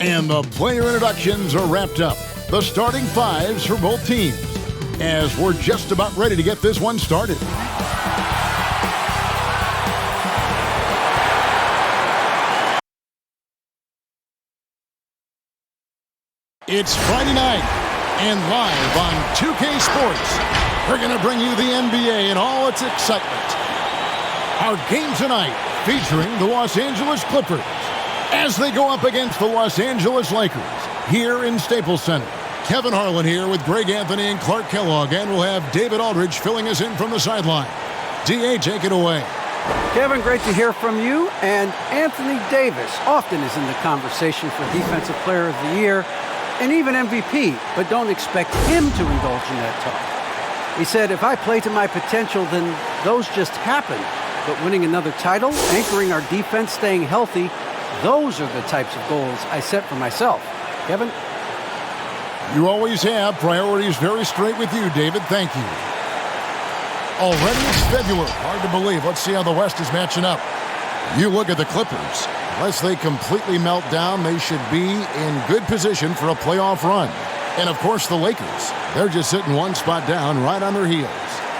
And the player introductions are wrapped up. The starting fives for both teams, as we're just about ready to get this one started. It's Friday night, and live on 2K Sports, we're going to bring you the NBA and all its excitement. Our game tonight featuring the Los Angeles Clippers as they go up against the Los Angeles Lakers here in Staples Center. Kevin Harlan here with Greg Anthony and Clark Kellogg, and we'll have David Aldridge filling us in from the sideline. D.A., take it away. Kevin, great to hear from you. And Anthony Davis often is in the conversation for Defensive Player of the Year and even MVP, but don't expect him to indulge in that talk. He said, if I play to my potential, then those just happen. But winning another title, anchoring our defense, staying healthy, those are the types of goals I set for myself. Kevin? You always have priorities very straight with you, David. Thank you. Already it's February. Hard to believe. Let's see how the West is matching up. You look at the Clippers. Unless they completely melt down, they should be in good position for a playoff run. And, of course, the Lakers. They're just sitting one spot down right on their heels.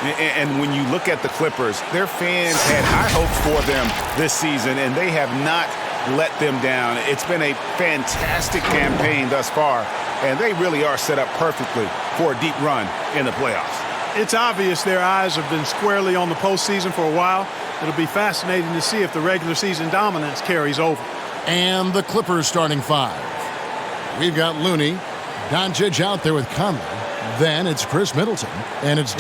And when you look at the Clippers, their fans had high hopes for them this season, and they have not let them down. It's been a fantastic campaign thus far, and they really are set up perfectly for a deep run in the playoffs. It's obvious their eyes have been squarely on the postseason for a while. It'll be fascinating to see if the regular season dominance carries over. And the Clippers starting five. We've got Looney, Doncic out there with Conley. Then it's Chris Middleton, and it's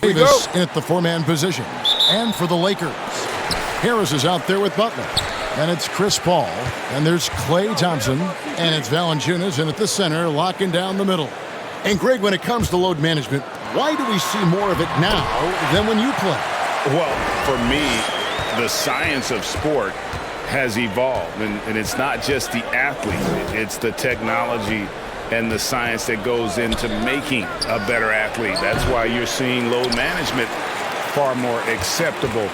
Davis in at the four-man position. And for the Lakers, Harris is out there with Butler. And it's Chris Paul. And there's Klay Thompson. And it's Valanciunas in at the center, locking down the middle. And Greg, when it comes to load management, why do we see more of it now than when you play? Well, for me, the science of sport has evolved. And it's not just the athlete. It's the technology and the science that goes into making a better athlete. That's why you're seeing load management far more acceptable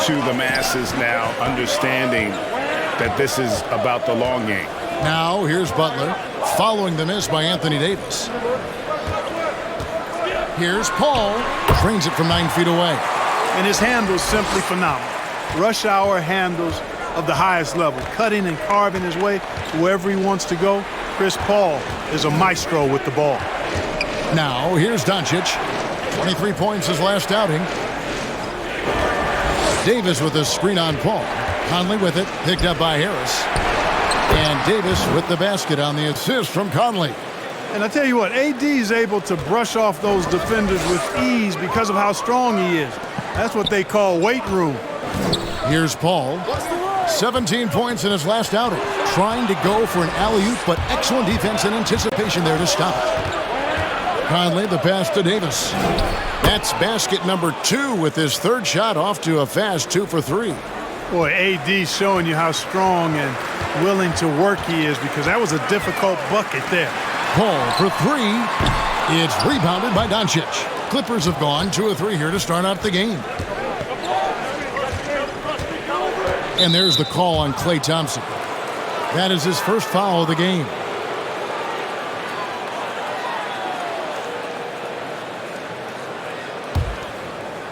to the masses now, understanding that this is about the long game. Now, here's Butler, following the miss by Anthony Davis. Here's Paul, trains it from 9 feet away. And his handle's simply phenomenal. Rush hour handles of the highest level, cutting and carving his way to wherever he wants to go. Chris Paul is a maestro with the ball. Now, here's Doncic. 23 points his last outing. Davis with a screen on Paul. Conley with it, picked up by Harris. And Davis with the basket on the assist from Conley. And I tell you what, AD is able to brush off those defenders with ease because of how strong he is. That's what they call weight room. Here's Paul. 17 points in his last outing. Trying to go for an alley-oop, but excellent defense and anticipation there to stop it. Conley, the pass to Davis. That's basket number 2 with his third shot off to a fast 2 for 3. Boy, AD's showing you how strong and willing to work he is, because that was a difficult bucket there. Paul for 3. It's rebounded by Doncic. Clippers have gone 2 of 3 here to start out the game. And there's the call on Klay Thompson. That is his first foul of the game.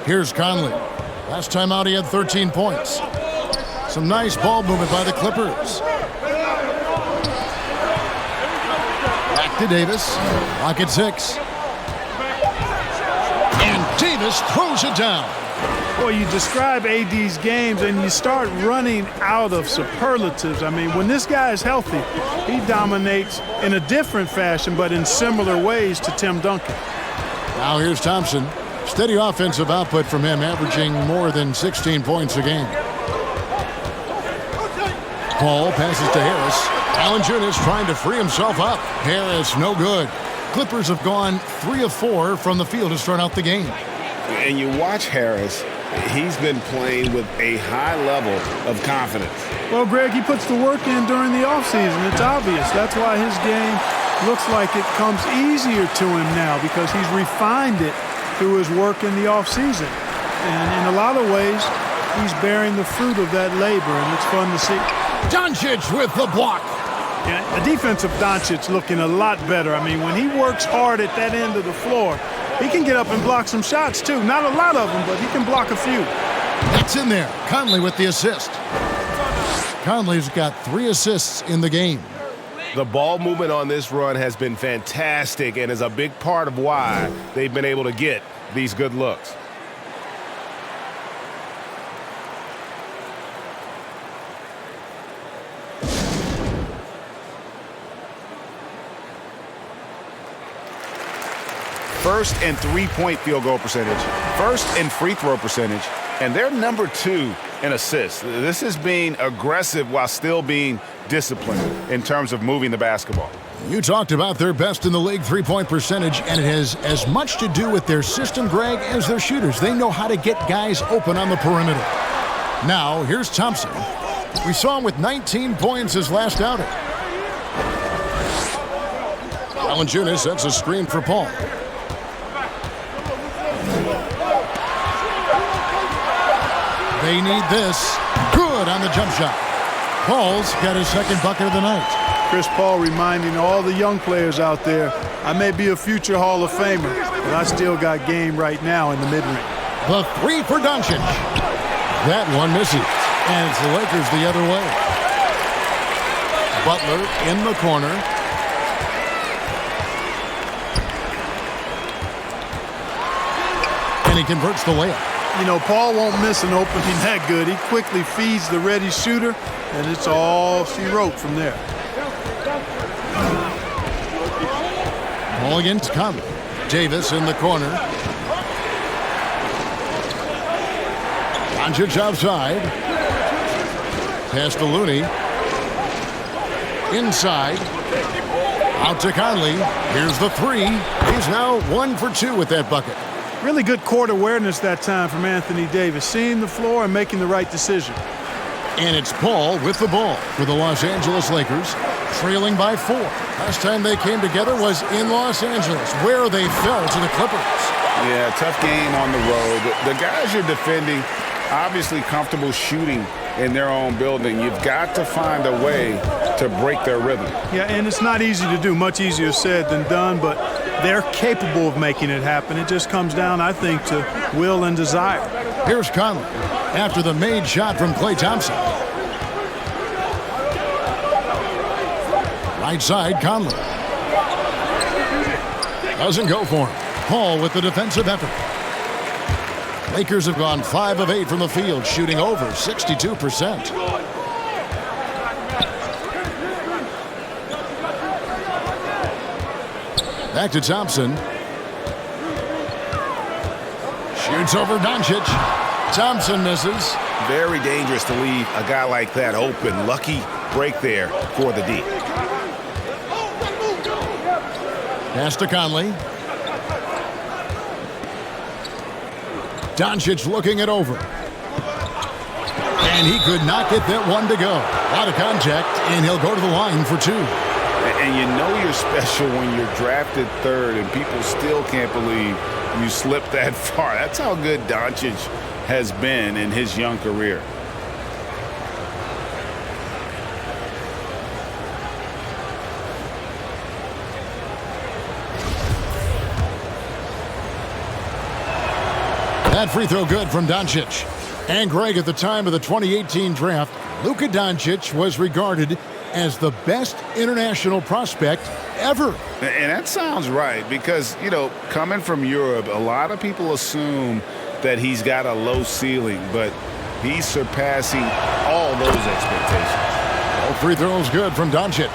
Here's Conley. Last time out he had 13 points. Some nice ball movement by the Clippers. Back to Davis. Lock at 6. And Davis throws it down. Boy, you describe AD's games and you start running out of superlatives. I mean, when this guy is healthy, he dominates in a different fashion, but in similar ways to Tim Duncan. Now here's Thompson. Steady offensive output from him, averaging more than 16 points a game. Paul passes to Harris. Valanciunas trying to free himself up. Harris, no good. Clippers have gone 3 of 4 from the field to start out the game. And you watch Harris, he's been playing with a high level of confidence. Well, Greg, he puts the work in during the offseason. It's obvious. That's why his game looks like it comes easier to him now, because he's refined it through his work in the offseason. And in a lot of ways, he's bearing the fruit of that labor, and it's fun to see. Doncic with the block. Yeah, the defensive Doncic looking a lot better. I mean, when he works hard at that end of the floor, he can get up and block some shots, too. Not a lot of them, but he can block a few. That's in there. Conley with the assist. Conley's got 3 assists in the game. The ball movement on this run has been fantastic and is a big part of why they've been able to get these good looks. First in three-point field goal percentage, first in free throw percentage, and they're number 2 in assists. This is being aggressive while still being disciplined in terms of moving the basketball. You talked about their best in the league three-point percentage, and it has as much to do with their system, Greg, as their shooters. They know how to get guys open on the perimeter. Now, here's Thompson. We saw him with 19 points his last outing. Valanciunas sets a screen for Paul. They need this. Good on the jump shot. Paul's got his second bucket of the night. Chris Paul reminding all the young players out there, I may be a future Hall of Famer, but I still got game right now in the mid-range. The 3 for Doncic. That one misses. And it's the Lakers the other way. Butler in the corner. And he converts the layup. You know, Paul won't miss an opening that good. He quickly feeds the ready shooter, and it's all she wrote from there. Ball against Conley. Davis in the corner. Doncic outside. Pass to Looney. Inside. Out to Conley. Here's the 3. He's now 1 for 2 with that bucket. Really good court awareness that time from Anthony Davis, seeing the floor and making the right decision. And it's Paul with the ball for the Los Angeles Lakers, trailing by 4. Last time they came together was in Los Angeles, where they fell to the Clippers. Yeah, tough game on the road. The guys you're defending, obviously comfortable shooting in their own building. You've got to find a way to break their rhythm. Yeah, and it's not easy to do. Much easier said than done, but they're capable of making it happen. It just comes down, I think, to will and desire. Here's Conley after the made shot from Klay Thompson. Right side, Conley. Doesn't go for him. Paul with the defensive effort. Lakers have gone 5 of 8 from the field, shooting over 62%. Back to Thompson. Shoots over Doncic. Thompson misses. Very dangerous to leave a guy like that open. Lucky break there for the D. Pass to Conley. Doncic looking it over. And he could not get that one to go. A lot of contact, and he'll go to the line for 2. And you know you're special when you're drafted 3rd and people still can't believe you slipped that far. That's how good Doncic has been in his young career. That free throw good from Doncic. And Greg, at the time of the 2018 draft, Luka Doncic was regarded as the best international prospect ever. And that sounds right because, you know, coming from Europe, a lot of people assume that he's got a low ceiling, but he's surpassing all those expectations. All free throws good from Doncic.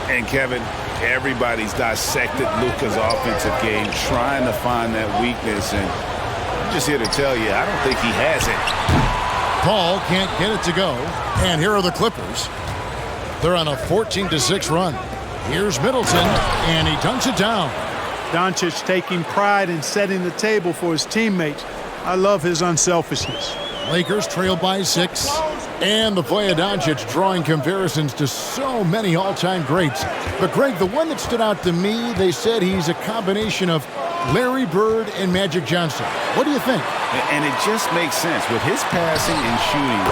And Kevin, everybody's dissected Luka's offensive game, trying to find that weakness, and I'm just here to tell you, I don't think he has it. Paul can't get it to go, and here are the Clippers. They're on a 14-6 run. Here's Middleton, and he dunks it down. Doncic taking pride in setting the table for his teammates. I love his unselfishness. Lakers trail by 6, and the play of Doncic drawing comparisons to so many all-time greats. But, Greg, the one that stood out to me, they said he's a combination of Larry Bird and Magic Johnson. What do you think? And it just makes sense. With his passing and shooting,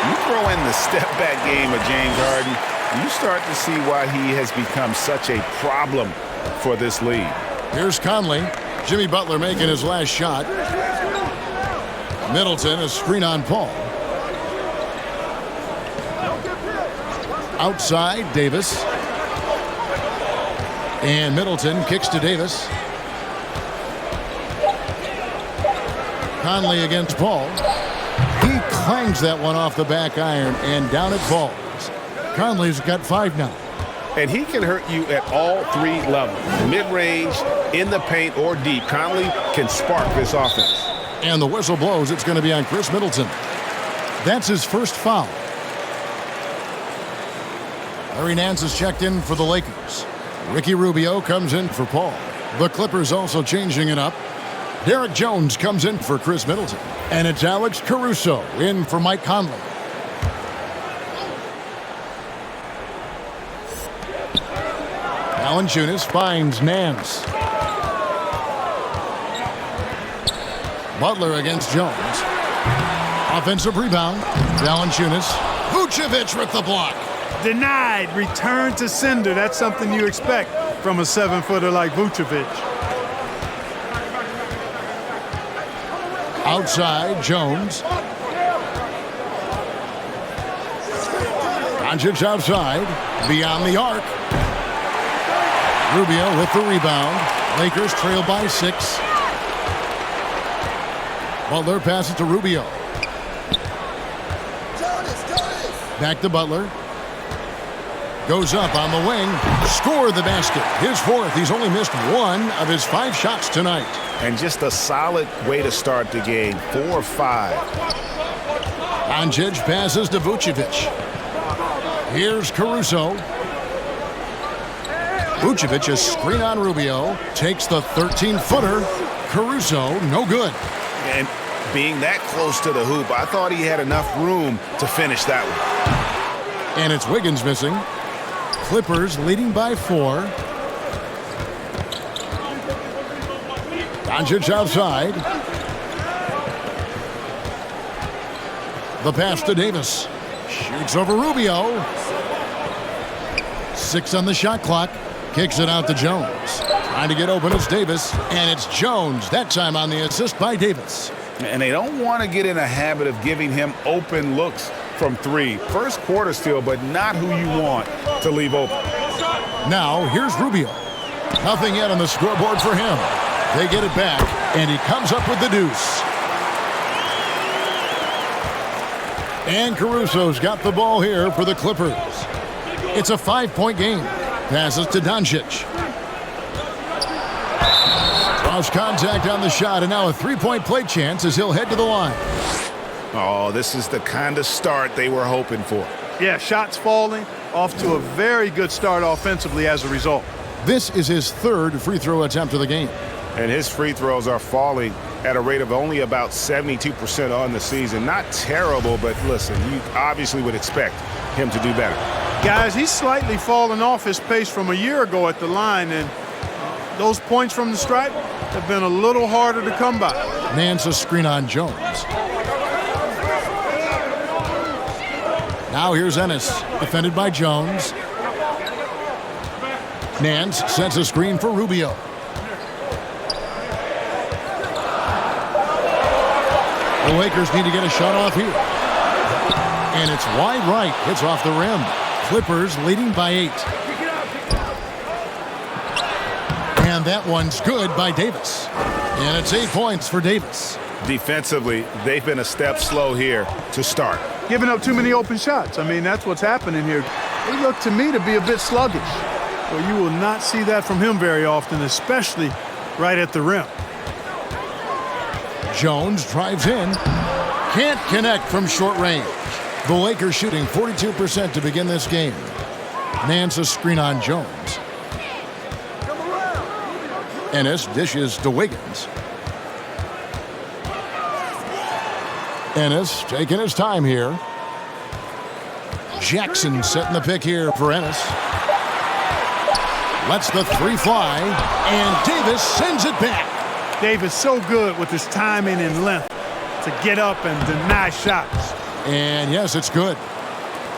You throw in the step-back game of James Harden, you start to see why he has become such a problem for this league. Here's Conley. Jimmy Butler making his last shot. Middleton, a screen on Paul. Outside, Davis. And Middleton kicks to Davis. Conley against Paul. He clangs that one off the back iron, and down it falls. Conley's got 5 now. And he can hurt you at all 3 levels. Mid-range, in the paint, or deep. Conley can spark this offense. And the whistle blows. It's going to be on Chris Middleton. That's his first foul. Larry Nance is checked in for the Lakers. Ricky Rubio comes in for Paul. The Clippers also changing it up. Derek Jones comes in for Chris Middleton. And it's Alex Caruso in for Mike Conley. Valanciunas finds Nance. Butler against Jones. Offensive rebound. Valanciunas. Vucevic with the block. Denied. Return to sender. That's something you expect from a 7-footer like Vucevic. Outside, Jones. Doncic outside. Beyond the arc. Rubio with the rebound. Lakers trail by 6. Butler passes to Rubio. Back to Butler. Goes up on the wing. Score the basket. His 4th. He's only missed 1 of his 5 shots tonight. And just a solid way to start the game. 4-5. Doncic passes to Vucevic. Here's Caruso. Vucevic, a screen on Rubio. Takes the 13-footer. Caruso, no good. And being that close to the hoop, I thought he had enough room to finish that one. And it's Wiggins missing. Clippers leading by 4. Doncic outside. The pass to Davis. Shoots over Rubio. 6 on the shot clock. Kicks it out to Jones. Trying to get open, it's Davis. And it's Jones, that time on the assist by Davis. And they don't want to get in a habit of giving him open looks from 3. First quarter still, but not who you want to leave open. Now, here's Rubio. Nothing yet on the scoreboard for him. They get it back, and he comes up with the deuce. And Caruso's got the ball here for the Clippers. It's a 5-point game. Passes to Doncic. Cross contact on the shot, and now a 3-point play chance as he'll head to the line. Oh, this is the kind of start they were hoping for. Yeah, shots falling. Off to a very good start offensively as a result. This is his 3rd free throw attempt of the game. And his free throws are falling at a rate of only about 72% on the season. Not terrible, but listen, you obviously would expect him to do better. Guys, he's slightly fallen off his pace from a year ago at the line, and those points from the stripe have been a little harder to come by. Nance a screen on Jones. Now here's Ennis, defended by Jones. Nance sets a screen for Rubio. The Lakers need to get a shot off here. And it's wide right. It's off the rim. Clippers leading by 8. And that one's good by Davis. And it's 8 points for Davis. Defensively, they've been a step slow here to start. Giving up too many open shots. I mean, that's what's happening here. They look to me to be a bit sluggish. Well, you will not see that from him very often, especially right at the rim. Jones drives in. Can't connect from short range. The Lakers shooting 42% to begin this game. Nance a screen on Jones. Ennis dishes to Wiggins. Ennis taking his time here. Jackson setting the pick here for Ennis. Lets the 3 fly, and Davis sends it back. Davis so good with his timing and length to get up and deny shots. And yes, it's good.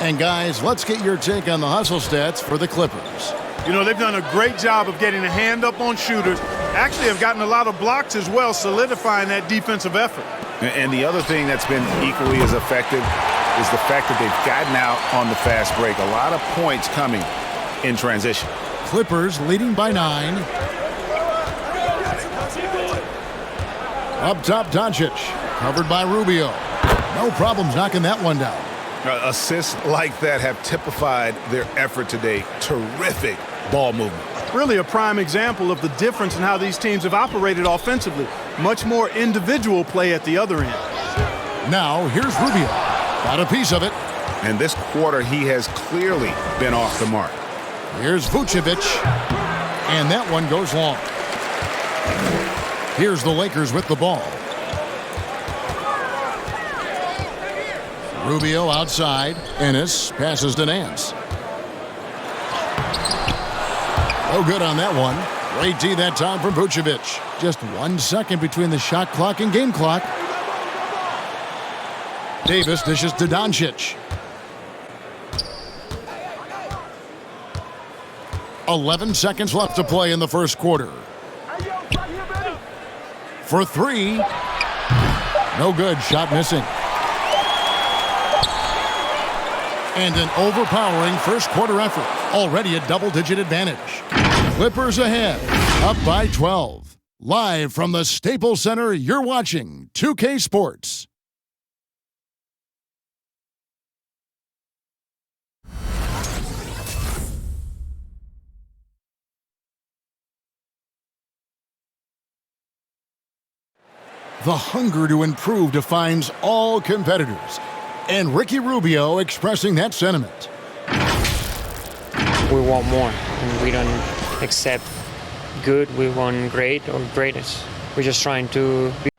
And guys, let's get your take on the hustle stats for the Clippers. You know, they've done a great job of getting a hand up on shooters. Actually have gotten a lot of blocks as well, solidifying that defensive effort. And the other thing that's been equally as effective is the fact that they've gotten out on the fast break. A lot of points coming in transition. Clippers leading by 9. Up top, Doncic. Covered by Rubio. No problems knocking that one down. Assists like that have typified their effort today. Terrific ball movement. Really a prime example of the difference in how these teams have operated offensively. Much more individual play at the other end. Now, here's Rubio. Got a piece of it. And this quarter, he has clearly been off the mark. Here's Vucevic. And that one goes long. Here's the Lakers with the ball. Rubio outside. Ennis passes to Nance. No good on that one. Great D that time from Vucevic. Just 1 second between the shot clock and game clock. Davis dishes to Doncic. 11 seconds left to play in the first quarter. For 3. No good. Shot missing. And an overpowering first quarter effort. Already a double-digit advantage. Clippers ahead. Up by 12. Live from the Staples Center, you're watching 2K Sports. The hunger to improve defines all competitors. And Ricky Rubio expressing that sentiment. We want more, and we don't accept good. We want great or greatest. We're just trying to be.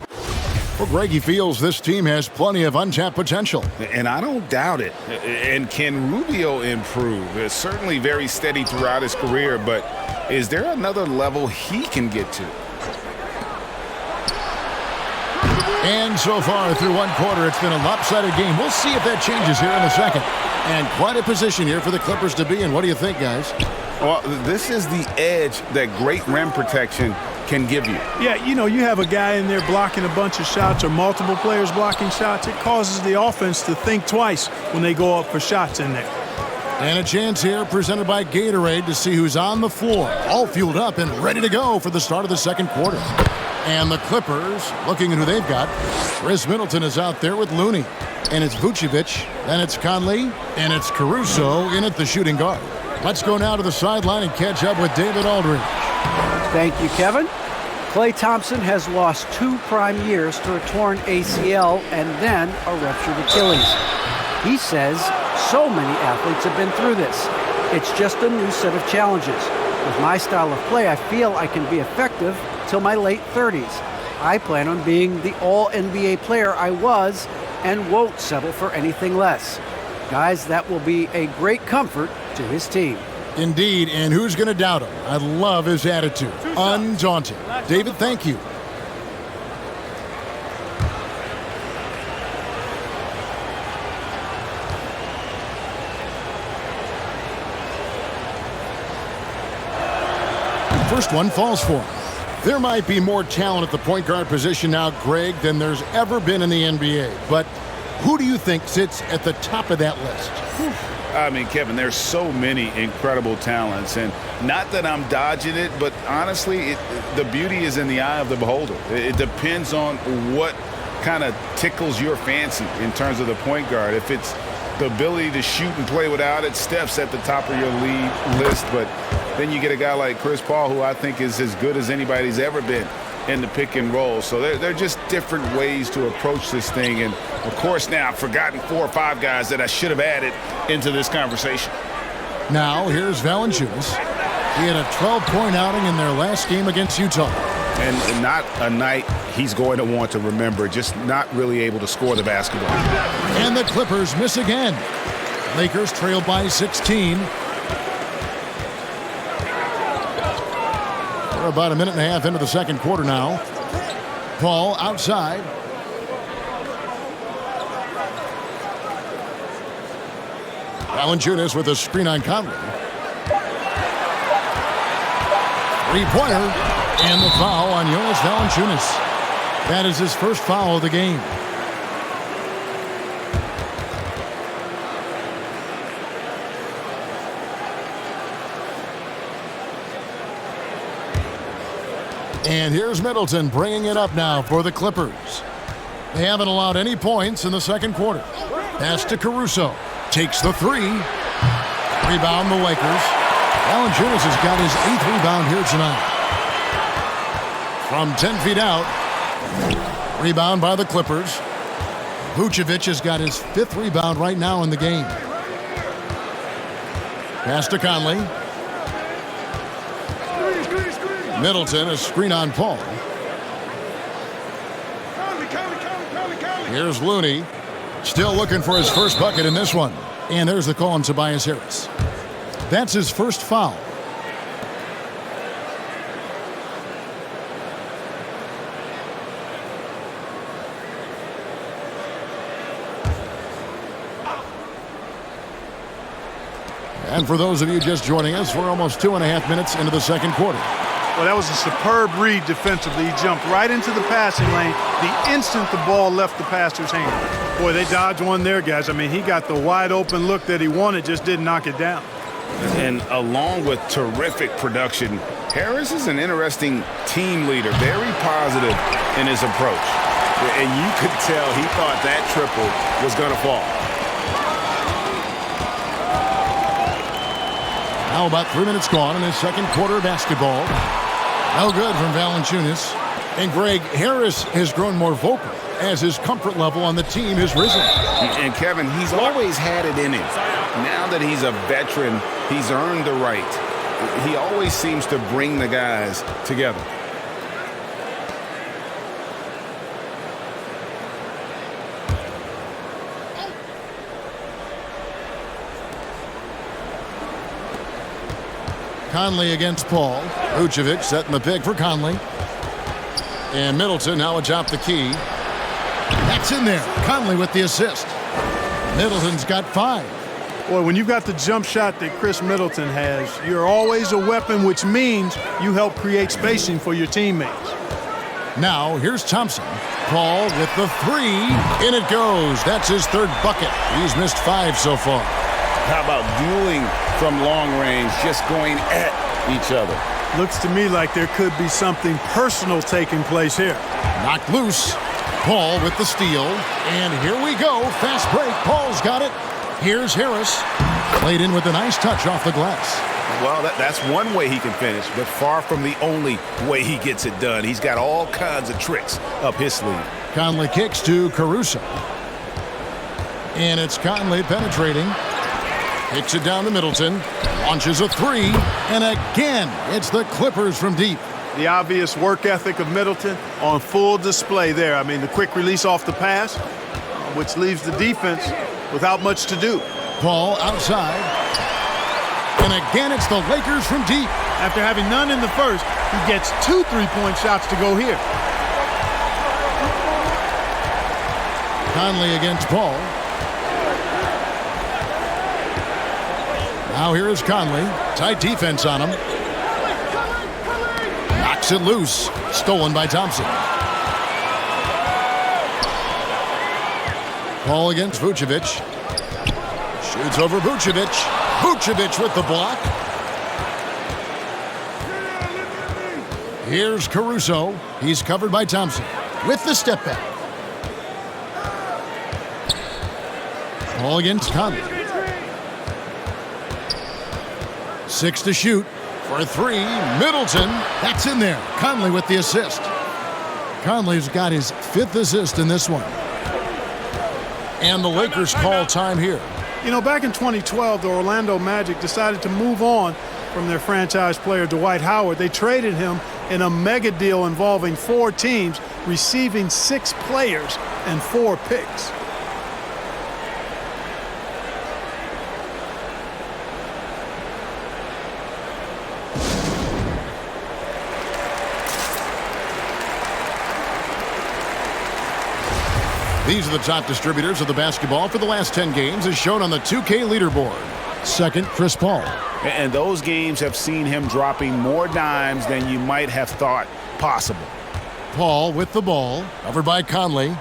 Well, Greg, he feels this team has plenty of untapped potential. And I don't doubt it. And can Rubio improve? It's certainly very steady throughout his career, but is there another level he can get to? And so far through one quarter, it's been a lopsided game. We'll see if that changes here in the second. And quite a position here for the Clippers to be in. What do you think, guys? Well, this is the edge that great rim protection can give you. Yeah, you know, you have a guy in there blocking a bunch of shots or multiple players blocking shots. It causes the offense to think twice when they go up for shots in there. And a chance here presented by Gatorade to see who's on the floor. All fueled up and ready to go for the start of the second quarter. And the Clippers, looking at who they've got. Chris Middleton is out there with Looney. And it's Vucevic. Then it's Conley. And it's Caruso in at the shooting guard. Let's go now to the sideline and catch up with David Aldridge. Thank you, Kevin. Klay Thompson has lost 2 prime years to a torn ACL and then a ruptured Achilles. He says so many athletes have been through this. It's just a new set of challenges. With my style of play, I feel I can be effective till my late 30s. I plan on being the all-NBA player I was and won't settle for anything less. Guys, that will be a great comfort to his team. Indeed, and who's going to doubt him? I love his attitude. Undaunted. David, thank you. First one falls for him. There might be more talent at the point guard position now, Greg, than there's ever been in the NBA. But who do you think sits at the top of that list? I mean, Kevin, there's so many incredible talents. And not that I'm dodging it, but honestly, the beauty is in the eye of the beholder. It depends on what kind of tickles your fancy in terms of the point guard. If it's the ability to shoot and play without it, Steph's at the top of your league list. But then you get a guy like Chris Paul, who I think is as good as anybody's ever been in the pick and roll. So they're just different ways to approach this thing. And, of course, now I've forgotten 4 or 5 guys that I should have added into this conversation. Now here's Valanciunas. He had a 12-point outing in their last game against Utah. And not a night he's going to want to remember, just not really able to score the basketball. And the Clippers miss again. Lakers trail by 16. We're about a minute and a half into the second quarter now. Paul outside. Valanciunas with a screen on Conley. Three-pointer, and the foul on Jonas Valanciunas. That is his first foul of the game. And here's Middleton bringing it up now for the Clippers. They haven't allowed any points in the second quarter. Pass to Caruso. Takes the three. Rebound the Lakers. Valanciunas has got his 8th rebound here tonight. From 10 feet out. Rebound by the Clippers. Vucevic has got his 5th rebound right now in the game. Pass to Conley. Middleton, a screen on Paul. Here's Looney. Still looking for his first bucket in this one. And there's the call on Tobias Harris. That's his first foul. And for those of you just joining us, we're almost 2.5 minutes into the second quarter. Well, that was a superb read defensively. He jumped right into the passing lane the instant the ball left the passer's hand. Boy, they dodged one there, guys. I mean, he got the wide open look that he wanted, just didn't knock it down. And along with terrific production, Harris is an interesting team leader, very positive in his approach. And you could tell he thought that triple was going to fall. Now about 3 minutes gone in his second quarter of basketball. No good from Valanciunas. And Greg, Harris has grown more vocal as his comfort level on the team has risen. And Kevin, he's always had it in him. Now that he's a veteran, he's earned the right. He always seems to bring the guys together. Conley against Paul. Vucevic setting the pick for Conley. And Middleton now atop the key. That's in there. Conley with the assist. Middleton's got 5. Boy, when you've got the jump shot that Chris Middleton has, you're always a weapon, which means you help create spacing for your teammates. Now, here's Thompson. Paul with the 3. In it goes. That's his 3rd bucket. He's missed 5 so far. How about dueling from long range, just going at each other? Looks to me like there could be something personal taking place here. Knocked loose. Paul with the steal. And here we go. Fast break. Paul's got it. Here's Harris. Played in with a nice touch off the glass. Well, that's one way he can finish, but far from the only way he gets it done. He's got all kinds of tricks up his sleeve. Conley kicks to Caruso. And it's Conley penetrating. Kicks it down to Middleton. Launches a 3. And again, it's the Clippers from deep. The obvious work ethic of Middleton on full display there. I mean, the quick release off the pass, which leaves the defense without much to do. Paul outside. And again, it's the Lakers from deep. After having none in the first, he gets 2 3-point shots to go here. Conley against Paul. Now here is Conley. Tight defense on him. Knocks it loose. Stolen by Thompson. Paul against Vucevic. Shoots over Vucevic. Vucevic with the block. Here's Caruso. He's covered by Thompson. With the step back. Paul against Conley. 6 to shoot for 3. Middleton. That's in there. Conley with the assist. Conley's got his 5th assist in this one. And the Lakers call time here. You know, back in 2012, the Orlando Magic decided to move on from their franchise player Dwight Howard. They traded him in a mega deal involving 4 teams, receiving 6 players and 4 picks. These are the top distributors of the basketball for the last 10 games as shown on the 2K leaderboard. Second, Chris Paul. And those games have seen him dropping more dimes than you might have thought possible. Paul with the ball, covered by Conley.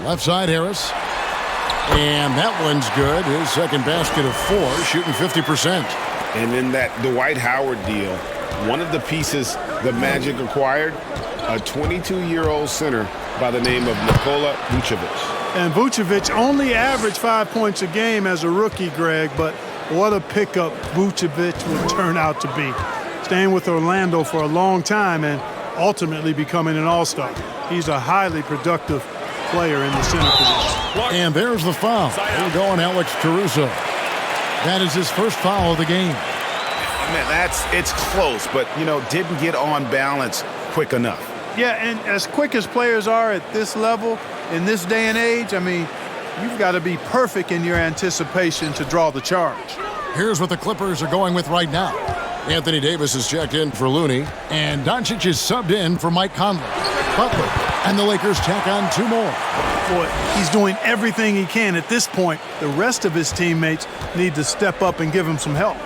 Left side, Harris. And that one's good. His second basket of 4, shooting 50%. And in that Dwight Howard deal, one of the pieces the Magic acquired, a 22-year-old center by the name of Nikola Vucevic. And Vucevic only averaged 5 points a game as a rookie, Greg, but what a pickup Vucevic will turn out to be. Staying with Orlando for a long time and ultimately becoming an all-star. He's a highly productive player in the center position. And there's the foul. We're going Alex Caruso. That is his first foul of the game. Man, it's close, but, didn't get on balance quick enough. Yeah, and as quick as players are at this level, in this day and age, you've got to be perfect in your anticipation to draw the charge. Here's what the Clippers are going with right now. Anthony Davis is checked in for Looney, and Doncic is subbed in for Mike Conley. Butler, and the Lakers tack on 2 more. Boy, he's doing everything he can at this point. The rest of his teammates need to step up and give him some help.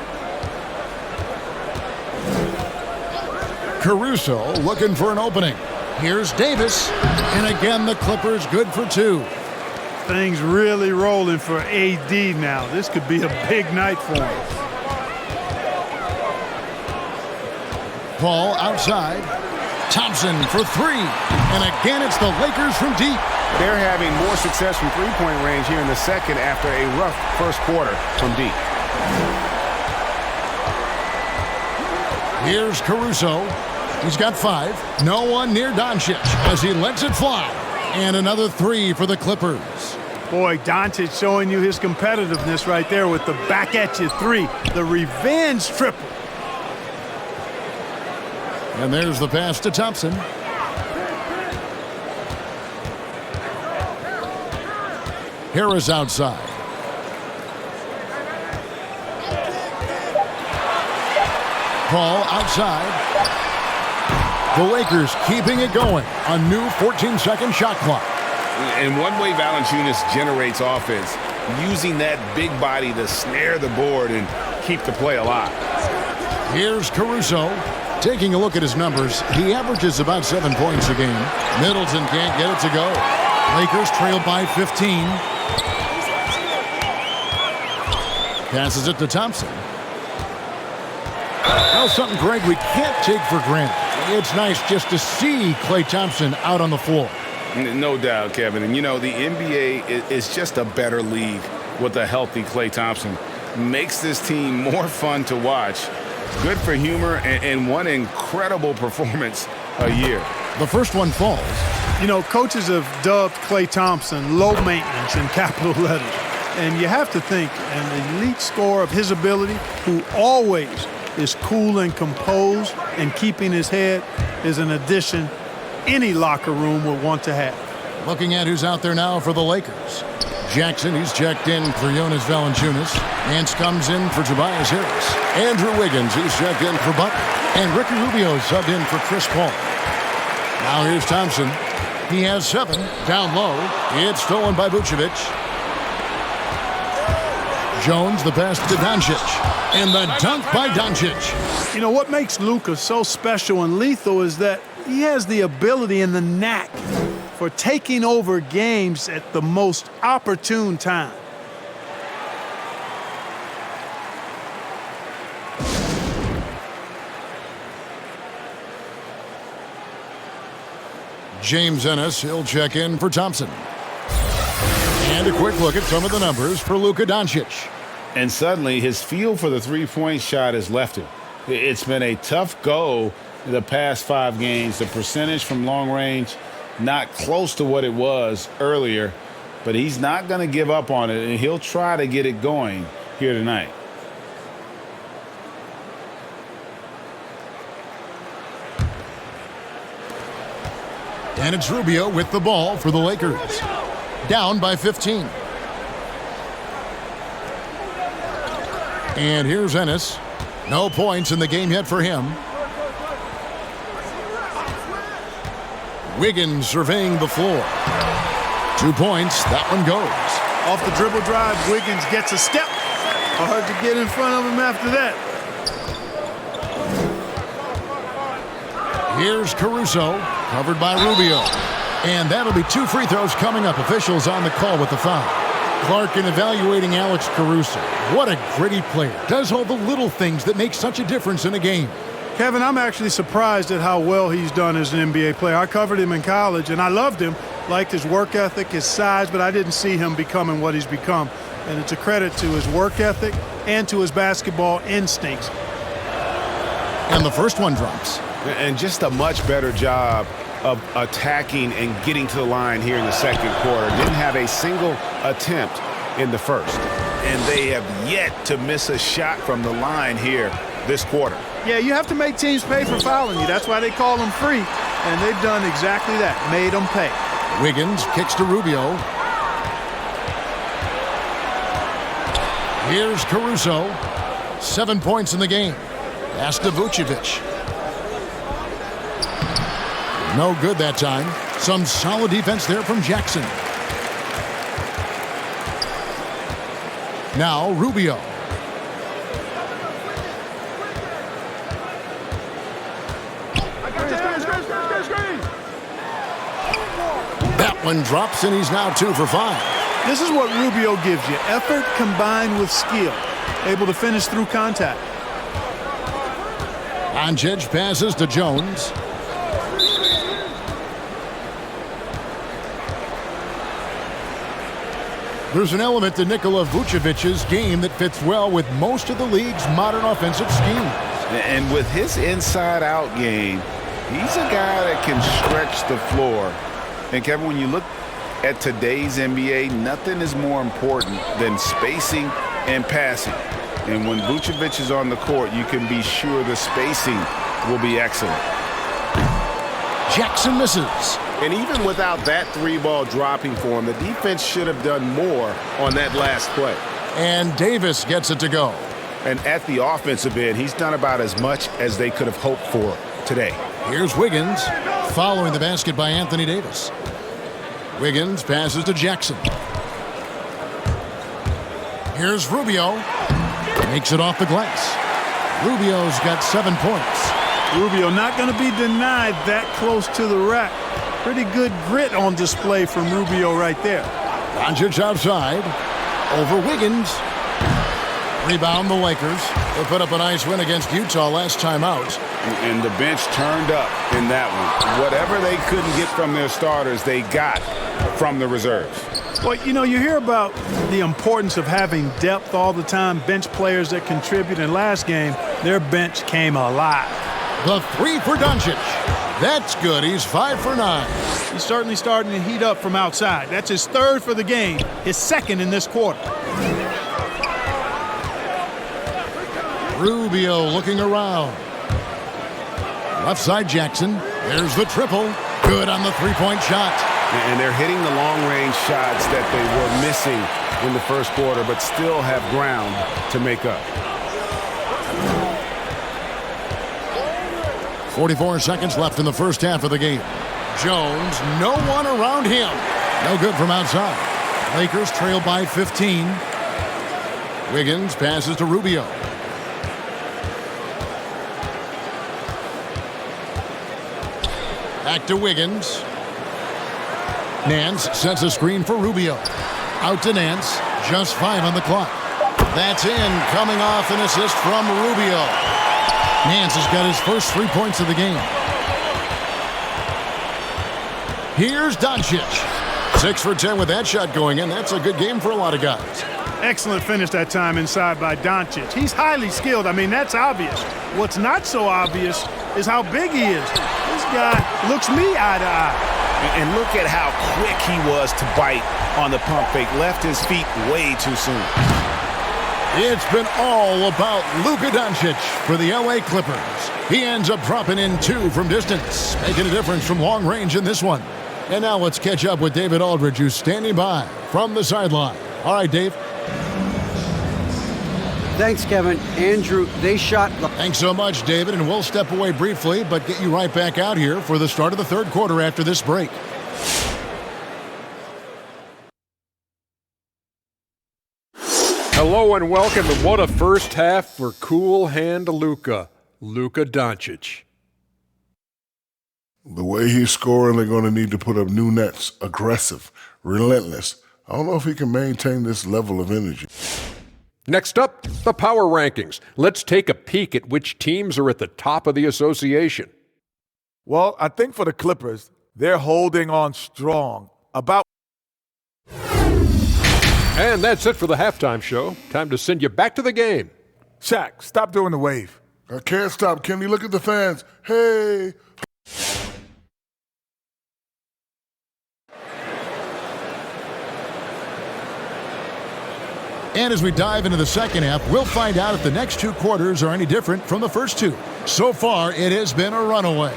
Caruso looking for an opening. Here's Davis, and again the Clippers good for 2. Things really rolling for AD now. This could be a big night for him. Paul outside. Thompson for 3. And again it's the Lakers from deep. They're having more success from three-point range here in the second after a rough first quarter from deep. Here's Caruso. He's got 5. No one near Doncic as he lets it fly. And another 3 for the Clippers. Boy, Doncic showing you his competitiveness right there with the back-at-you 3. The revenge triple. And there's the pass to Thompson. Harris outside. Paul outside. The Lakers keeping it going. A new 14-second shot clock. And one way Valanciunas generates offense, using that big body to snare the board and keep the play alive. Here's Caruso. Taking a look at his numbers, he averages about 7 points a game. Middleton can't get it to go. Lakers trail by 15. Passes it to Thompson. Now something, Greg, we can't take for granted. It's nice just to see Klay Thompson out on the floor. No doubt, Kevin. And, the NBA is just a better league with a healthy Klay Thompson. Makes this team more fun to watch. Good for humor and one incredible performance a year. The first one falls. Coaches have dubbed Klay Thompson low maintenance in capital letters. And you have to think an elite scorer of his ability, who always is cool and composed and keeping his head, is an addition any locker room would want to have. Looking at who's out there now for the Lakers. Jackson, he's checked in for Jonas Valanciunas. Nance comes in for Tobias Harris. Andrew Wiggins, he's checked in for Butler. And Ricky Rubio subbed in for Chris Paul. Now here's Thompson. He has 7. Down low. It's stolen by Vucevic. Jones, the pass to Doncic. And the dunk by Doncic. What makes Luka so special and lethal is that he has the ability and the knack for taking over games at the most opportune time. James Ennis, he'll check in for Thompson. And a quick look at some of the numbers for Luka Doncic. And suddenly his feel for the three-point shot has left him. It's been a tough go the past 5 games. The percentage from long range, not close to what it was earlier, but he's not going to give up on it, and he'll try to get it going here tonight. And it's Rubio with the ball for the Lakers. Down by 15. And here's Ennis. No points in the game yet for him. Wiggins surveying the floor. 2 points. That one goes. Off the dribble drive, Wiggins gets a step. Hard to get in front of him after that. Here's Caruso, covered by Rubio. And that'll be 2 free throws coming up. Officials on the call with the foul. Clark in evaluating Alex Caruso. What a gritty player. Does all the little things that make such a difference in a game. Kevin, I'm actually surprised at how well he's done as an NBA player. I covered him in college, and I loved him. Liked his work ethic, his size, but I didn't see him becoming what he's become. And it's a credit to his work ethic and to his basketball instincts. And the first one drops. And just a much better job of attacking and getting to the line here in the second quarter. Didn't have a single attempt in the first. And they have yet to miss a shot from the line here this quarter. Yeah, you have to make teams pay for fouling you. That's why they call them free. And they've done exactly that, made them pay. Wiggins kicks to Rubio. Here's Caruso. 7 points in the game. Pass to Vucevic. No good that time. Some solid defense there from Jackson. Now Rubio. That one drops, and he's now 2 for 5. This is what Rubio gives you. Effort combined with skill. Able to finish through contact. Doncic passes to Jones. There's an element to Nikola Vucevic's game that fits well with most of the league's modern offensive schemes. And with his inside-out game, he's a guy that can stretch the floor. And, Kevin, when you look at today's NBA, nothing is more important than spacing and passing. And when Vucevic is on the court, you can be sure the spacing will be excellent. Jackson misses. And even without that 3-ball dropping for him, the defense should have done more on that last play. And Davis gets it to go. And at the offensive end, he's done about as much as they could have hoped for today. Here's Wiggins, following the basket by Anthony Davis. Wiggins passes to Jackson. Here's Rubio. Makes it off the glass. Rubio's got 7 points. Rubio not going to be denied that close to the rack. Pretty good grit on display from Rubio right there. Doncic outside. Over Wiggins. Rebound the Lakers. They put up a nice win against Utah last time out. And the bench turned up in that one. Whatever they couldn't get from their starters, they got from the reserves. Well, you know, you hear about the importance of having depth all the time, bench players that contribute. In last game, their bench came alive. The 3 for Doncic. That's good. He's 5 for 9. He's certainly starting to heat up from outside. That's his 3rd for the game, his 2nd in this quarter. Rubio looking around. Left side Jackson. There's the triple. Good on the 3-point shot. And they're hitting the long-range shots that they were missing in the first quarter, but still have ground to make up. 44 seconds left in the first half of the game. Jones, no one around him. No good from outside. Lakers trail by 15. Wiggins passes to Rubio. Back to Wiggins. Nance sets a screen for Rubio. Out to Nance. Just 5 on the clock. That's in. Coming off an assist from Rubio. Nance has got his first 3 points of the game. Here's Doncic. 6 for 10 with that shot going in. That's a good game for a lot of guys. Excellent finish that time inside by Doncic. He's highly skilled. I mean, that's obvious. What's not so obvious is how big he is. This guy looks me eye to eye. And look at how quick he was to bite on the pump fake. Left his feet way too soon. It's been all about Luka Doncic for the LA Clippers. He ends up dropping in 2 from distance, making a difference from long range in this one. And now let's catch up with David Aldridge, who's standing by from the sideline. All right, Dave. Thanks, Kevin. Andrew, they shot... Thanks so much, David, and we'll step away briefly, but get you right back out here for the start of the third quarter after this break. Hello and welcome to what a first half for cool hand Luka Doncic. The way he's scoring, they're going to need to put up new nets, aggressive, relentless. I don't know if he can maintain this level of energy. Next up, the power rankings. Let's take a peek at which teams are at the top of the association. Well, I think for the Clippers, they're holding on strong. And that's it for the halftime show. Time to send you back to the game. Shaq, stop doing the wave. I can't stop, Kenny. Look at the fans. Hey. And as we dive into the second half, we'll find out if the next two quarters are any different from the first two. So far, it has been a runaway.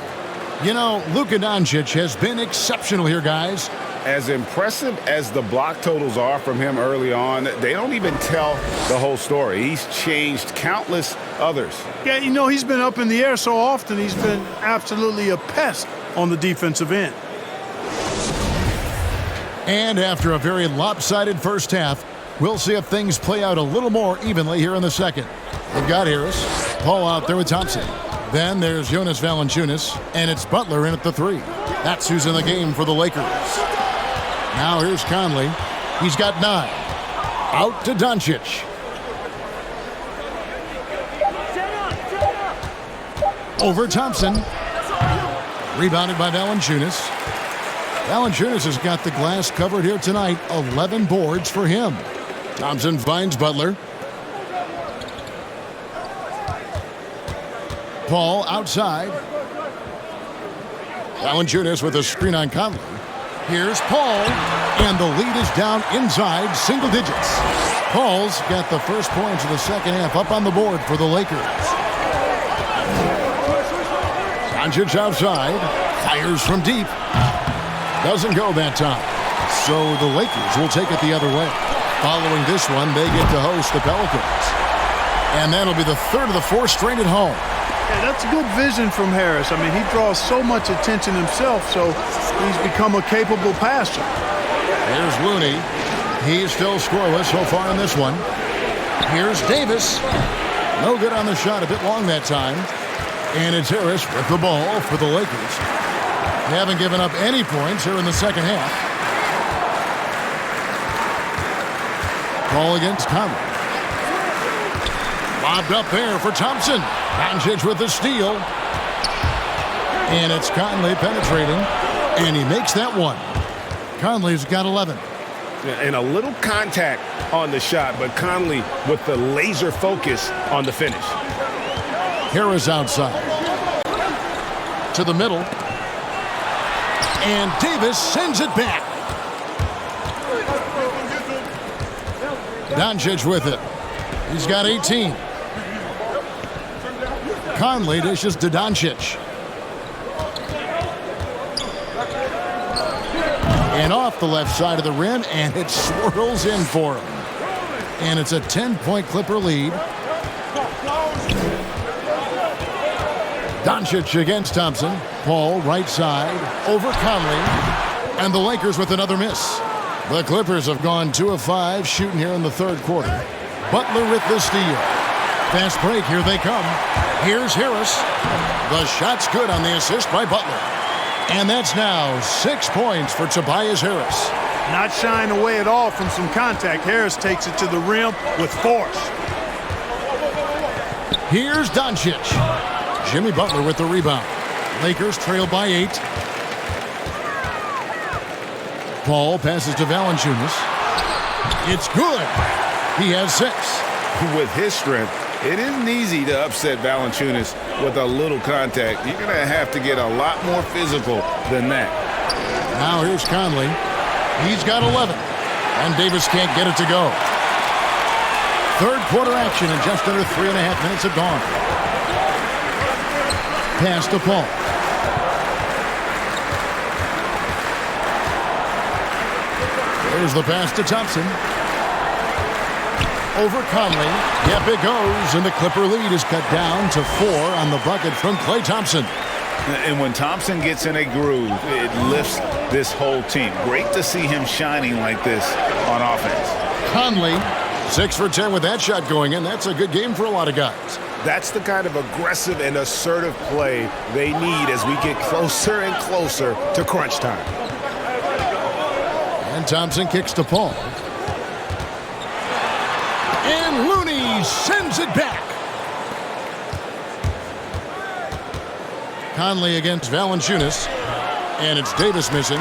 You know, Luka Doncic has been exceptional here, guys. As impressive as the block totals are from him early on, they don't even tell the whole story. He's changed countless others. Yeah, you know, he's been up in the air so often, he's been absolutely a pest on the defensive end. And after a very lopsided first half, we'll see if things play out a little more evenly here in the second. They've got Harris, Paul out there with Thompson. Then there's Jonas Valanciunas, and it's Butler in at the three. That's who's in the game for the Lakers. Now here's Conley. He's got 9. Out to Doncic. Over Thompson. Rebounded by Valanciunas. Valanciunas has got the glass covered here tonight. 11 boards for him. Thompson finds Butler. Paul outside. Valanciunas with a screen on Conley. Here's Paul, and the lead is down inside single digits. Paul's got the first points of the second half up on the board for the Lakers. Doncic outside, fires from deep. Doesn't go that time. So the Lakers will take it the other way. Following this one, they get to host the Pelicans. And that'll be the third of the four straight at home. Yeah, that's a good vision from Harris. I mean, he draws so much attention himself, so he's become a capable passer. There's Looney. He's still scoreless so far in this one. Here's Davis. No good on the shot, a bit long that time. And it's Harris with the ball for the Lakers. They haven't given up any points here in the second half. Ball against Conley. Lobbed up there for Thompson. Doncic with the steal. And it's Conley penetrating. And he makes that one. Conley's got 11. And a little contact on the shot, but Conley with the laser focus on the finish. Harris outside. To the middle. And Davis sends it back. Doncic with it. He's got 18. Conley dishes to Doncic. And off the left side of the rim, and it swirls in for him. And it's a 10-point Clipper lead. Doncic against Thompson. Paul right side over Conley. And the Lakers with another miss. The Clippers have gone 2 of 5 shooting here in the third quarter. Butler with the steal. Fast break, here they come. Here's Harris. The shot's good on the assist by Butler. And that's now 6 points for Tobias Harris. Not shying away at all from some contact. Harris takes it to the rim with force. Here's Doncic. Jimmy Butler with the rebound. Lakers trail by 8. Paul passes to Valanciunas. It's good. He has 6. With his strength, it isn't easy to upset Valanciunas with a little contact. You're going to have to get a lot more physical than that. Now here's Conley. He's got 11. And Davis can't get it to go. Third quarter action in just under 3.5 minutes have gone. Pass to Paul. There's the pass to Thompson. over Conley. Yep, it goes, and the Clipper lead is cut down to 4 on the bucket from Klay Thompson. And when Thompson gets in a groove, it lifts this whole team. Great to see him shining like this on offense. Conley, 6 for 10 with that shot going in. That's a good game for a lot of guys. That's the kind of aggressive and assertive play they need as we get closer and closer to crunch time. And Thompson kicks to Paul. And Looney sends it back. Conley against Valanciunas. And it's Davis missing.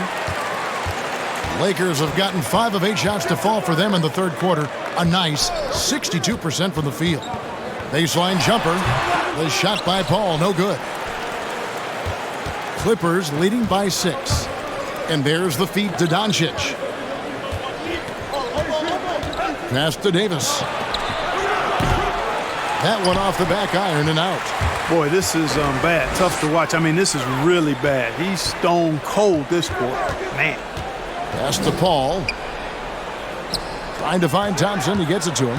Lakers have gotten 5 of 8 shots to fall for them in the third quarter. A nice 62% from the field. Baseline jumper. The shot by Paul, no good. Clippers leading by 6. And there's the feed to Doncic. Pass to Davis. That one off the back iron and out. Boy, this is bad. Tough to watch. I mean, this is really bad. He's stone cold this quarter. Man. Pass to Paul. Trying to find Thompson. He gets it to him.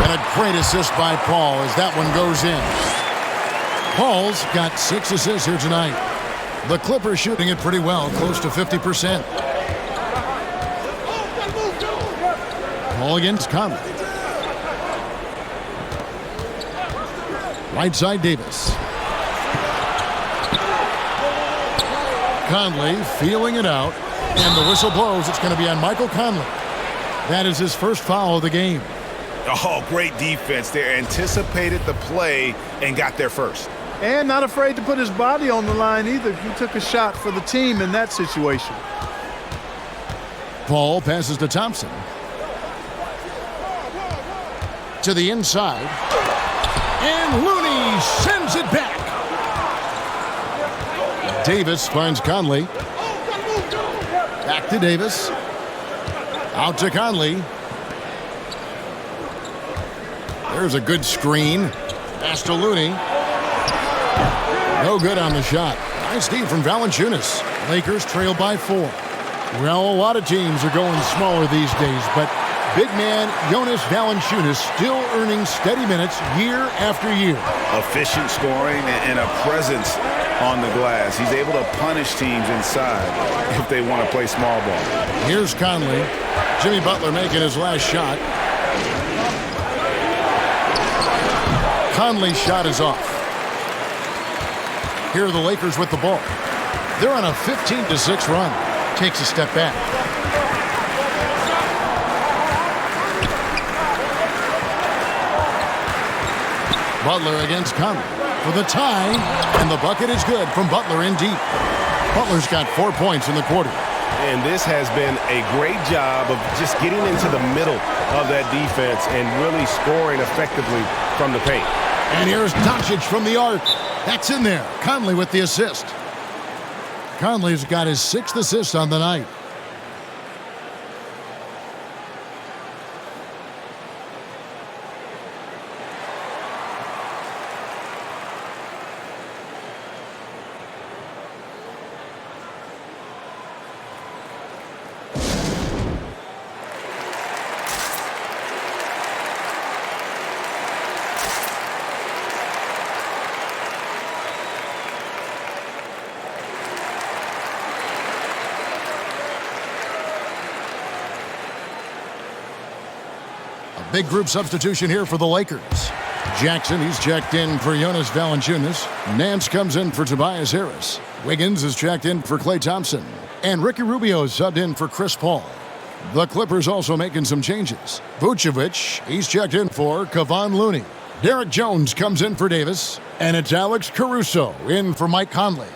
And a great assist by Paul as that one goes in. Paul's got 6 assists here tonight. The Clippers shooting it pretty well, close to 50%. Paul against Conley. Right side Davis. Conley feeling it out. And the whistle blows. It's going to be on Michael Conley. That is his first foul of the game. Oh, great defense there. Anticipated the play and got there first. And not afraid to put his body on the line either. He took a shot for the team in that situation. Paul passes to Thompson. To the inside. And Looney sends it back. Davis finds Conley. Back to Davis. Out to Conley. There's a good screen. Pass to Looney. No good on the shot. Nice D from Valanciunas. Lakers trail by 4. Well, a lot of teams are going smaller these days, but big man Jonas Valanciunas still earning steady minutes year after year. Efficient scoring and a presence on the glass. He's able to punish teams inside if they want to play small ball. Here's Conley. Jimmy Butler making his last shot. Conley's shot is off. Here are the Lakers with the ball. They're on a 15-6 run. Takes a step back. Butler against Conley for the tie, and the bucket is good from Butler in deep. Butler's got 4 points in the quarter. And this has been a great job of just getting into the middle of that defense and really scoring effectively from the paint. And here's Doncic from the arc. That's in there. Conley with the assist. Conley's got his 6th assist on the night. Big group substitution here for the Lakers. Jackson, he's checked in for Jonas Valanciunas. Nance comes in for Tobias Harris. Wiggins is checked in for Klay Thompson. And Ricky Rubio is subbed in for Chris Paul. The Clippers also making some changes. Vucevic, he's checked in for Kevon Looney. Derek Jones comes in for Davis. And it's Alex Caruso in for Mike Conley.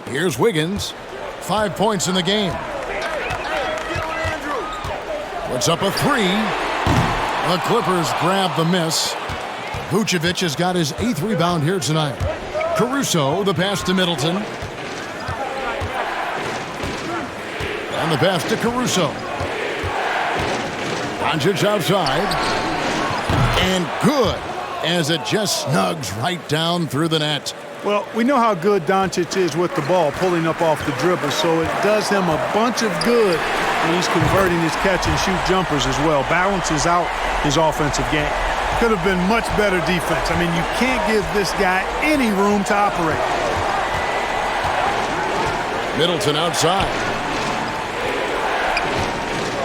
Here's Wiggins. 5 points in the game. Puts up a 3. The Clippers grab the miss. Vucevic has got his 8th rebound here tonight. Caruso, the pass to Middleton. And the pass to Caruso. Doncic outside. And good, as it just snugs right down through the net. Well, we know how good Doncic is with the ball, pulling up off the dribble, so it does him a bunch of good when he's converting his catch-and-shoot jumpers as well. Balances out his offensive game. Could have been much better defense. I mean, you can't give this guy any room to operate. Middleton outside.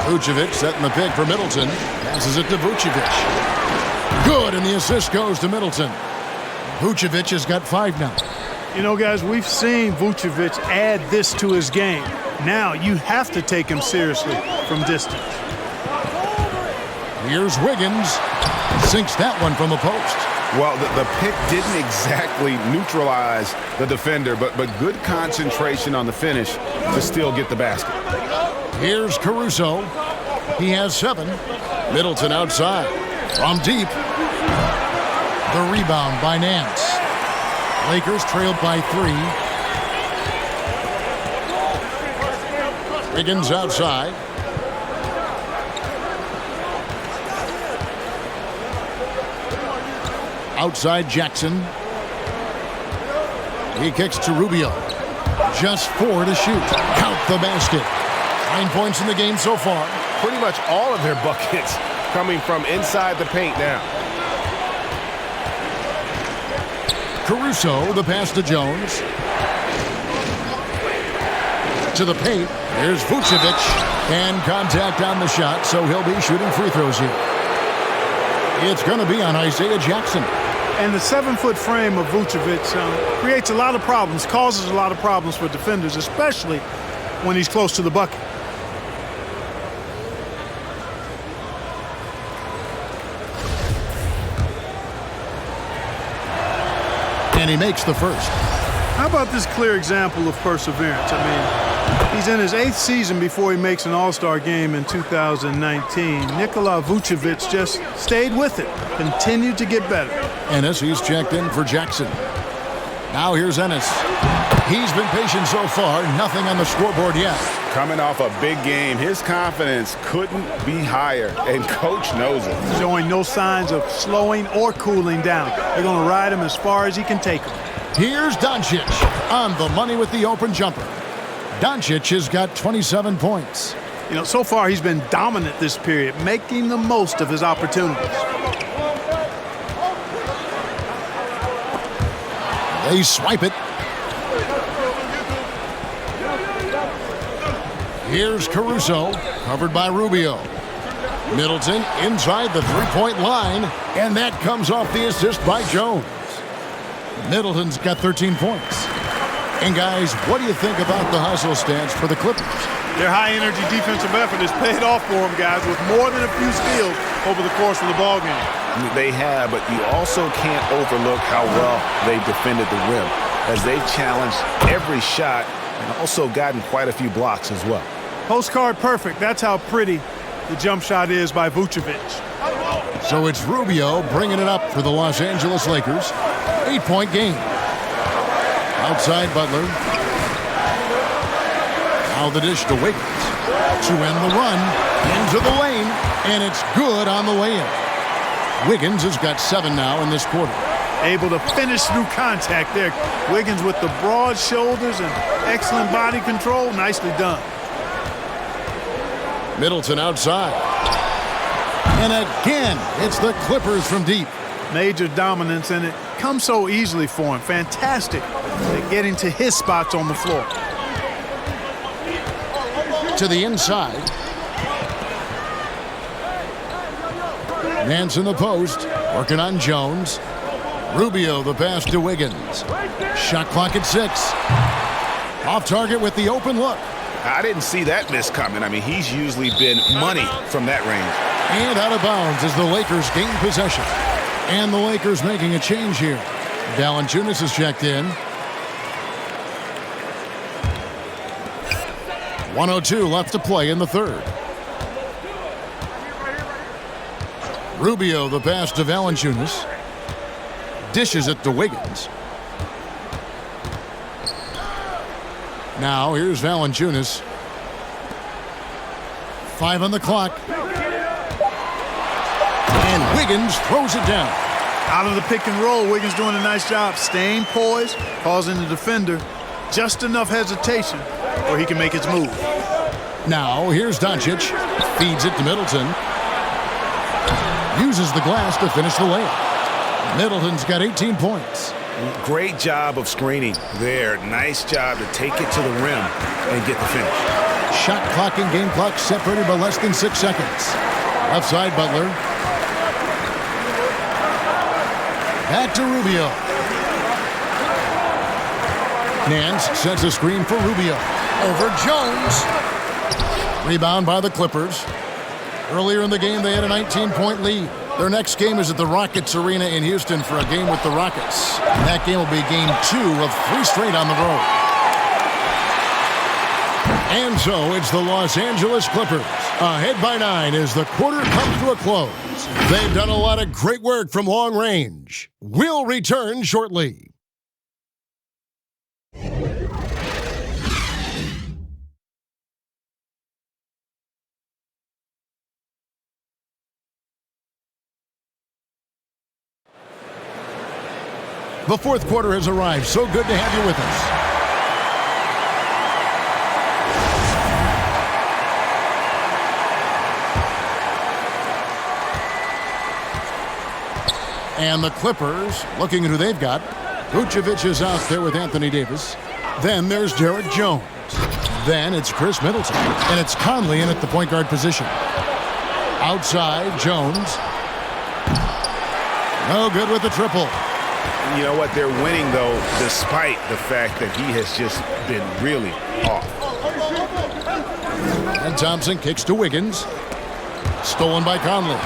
Vucevic setting the pick for Middleton. Passes it to Vucevic. Good, and the assist goes to Middleton. Vucevic has got 5 now. You know, guys, we've seen Vucevic add this to his game. Now you have to take him seriously from distance. Here's Wiggins. Sinks that one from the post. Well, the pick didn't exactly neutralize the defender, but good concentration on the finish to still get the basket. Here's Caruso. He has 7. Middleton outside. From deep. The rebound by Nance. Lakers trailed by 3. Wiggins outside. Outside Jackson. He kicks to Rubio. Just 4 to shoot. Count the basket. 9 points in the game so far. Pretty much all of their buckets coming from inside the paint now. Caruso, the pass to Jones. To the paint. There's Vucevic. And contact on the shot, so he'll be shooting free throws here. It's going to be on Isaiah Jackson. And the 7-foot frame of Vucevic creates a lot of problems, causes a lot of problems for defenders, especially when he's close to the bucket. And he makes the first. How about this clear example of perseverance? I mean, he's in his 8th season before he makes an All-Star game in 2019. Nikola Vucevic just stayed with it, continued to get better. Ennis, he's checked in for Jackson. Now here's Ennis. He's been patient so far, nothing on the scoreboard yet. Coming off a big game, his confidence couldn't be higher, and coach knows it. Showing no signs of slowing or cooling down. They're going to ride him as far as he can take him. Here's Doncic on the money with the open jumper. Doncic has got 27 points. You know, so far he's been dominant this period, making the most of his opportunities. They swipe it. Here's Caruso, covered by Rubio. Middleton inside the three-point line, and that comes off the assist by Jones. Middleton's got 13 points. And guys, what do you think about the hustle stats for the Clippers? Their high-energy defensive effort has paid off for them, guys, with more than a few steals over the course of the ballgame. They have, but you also can't overlook how well they defended the rim, as they've challenged every shot and also gotten quite a few blocks as well. Postcard perfect. That's how pretty the jump shot is by Vucevic. So it's Rubio bringing it up for the Los Angeles Lakers. 8-point game. Outside Butler. Now the dish to Wiggins to end the run into the lane, and it's good on the way in. Wiggins has got 7 now in this quarter. Able to finish through contact there. Wiggins with the broad shoulders and excellent body control. Nicely done. Middleton outside. And again, it's the Clippers from deep. Major dominance, and it comes so easily for him. Fantastic at getting to his spots on the floor. To the inside. Nance in the post, working on Jones. Rubio the pass to Wiggins. Shot clock at 6. Off target with the open look. I didn't see that miss coming. I mean, he's usually been money from that range. And out of bounds as the Lakers gain possession. And the Lakers making a change here. Valanciunas is checked in. 1:02 left to play in the third. Rubio the pass to Valanciunas. Dishes it to Wiggins. Now here's Valanciunas. 5 on the clock. And Wiggins throws it down. Out of the pick and roll, Wiggins doing a nice job staying poised, causing the defender just enough hesitation where he can make his move. Now, here's Doncic. Feeds it to Middleton. Uses the glass to finish the layup. Middleton's got 18 points. Great job of screening there. Nice job to take it to the rim and get the finish. Shot clock and game clock separated by less than 6 seconds. Left side, Butler. Back to Rubio. Nance sets a screen for Rubio. Over Jones. Rebound by the Clippers. Earlier in the game, they had a 19-point lead. Their next game is at the Rockets Arena in Houston for a game with the Rockets. And that game will be game 2 of 3 straight on the road. And so it's the Los Angeles Clippers, ahead by 9 as the quarter comes to a close. They've done a lot of great work from long range. We'll return shortly. The fourth quarter has arrived. So good to have you with us. And the Clippers, looking at who they've got. Vucevic is out there with Anthony Davis. Then there's Derek Jones. Then it's Chris Middleton. And it's Conley in at the point guard position. Outside, Jones. No good with the triple. You know what? They're winning, though, despite the fact that he has just been really off. And Thompson kicks to Wiggins. Stolen by Conley.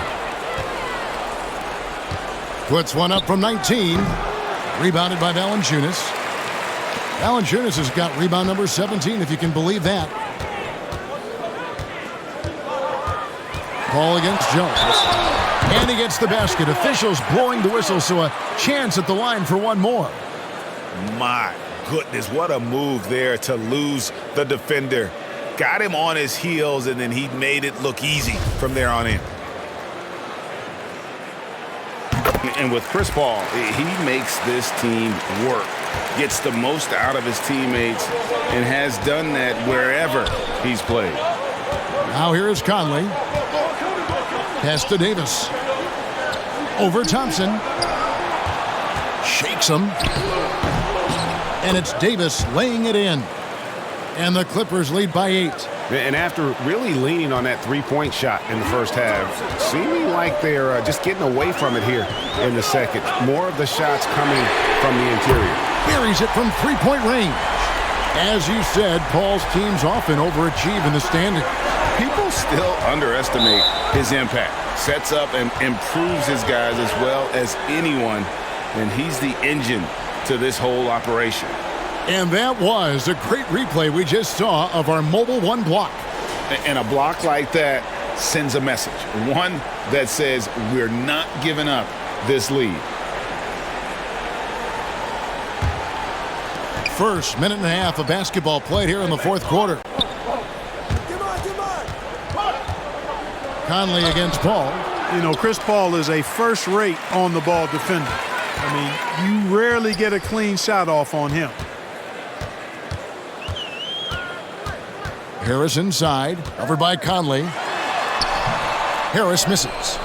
Puts one up from 19. Rebounded by Valanciunas. Valanciunas has got rebound number 17, if you can believe that. Ball against Jones. And he gets the basket. Officials blowing the whistle, so a chance at the line for one more. My goodness, what a move there to lose the defender. Got him on his heels, and then he made it look easy from there on in. And with Chris Paul, he makes this team work. Gets the most out of his teammates and has done that wherever he's played. Now here is Conley. Pass to Davis. Over Thompson. Shakes him. And it's Davis laying it in. And the Clippers lead by 8. And after really leaning on that three-point shot in the first half, seeming like they're just getting away from it here in the second. More of the shots coming from the interior. Buries it from three-point range. As you said, Paul's teams often overachieve in the standings. People still underestimate his impact. Sets up and improves his guys as well as anyone, and he's the engine to this whole operation. And that was a great replay we just saw of our Mobile One block. And a block like that sends a message. One that says we're not giving up this lead. First minute and a half of basketball played here in the fourth quarter. Conley against Paul. You know, Chris Paul is a first-rate on-the-ball defender. I mean, you rarely get a clean shot off on him. Harris inside, covered by Conley. Harris misses.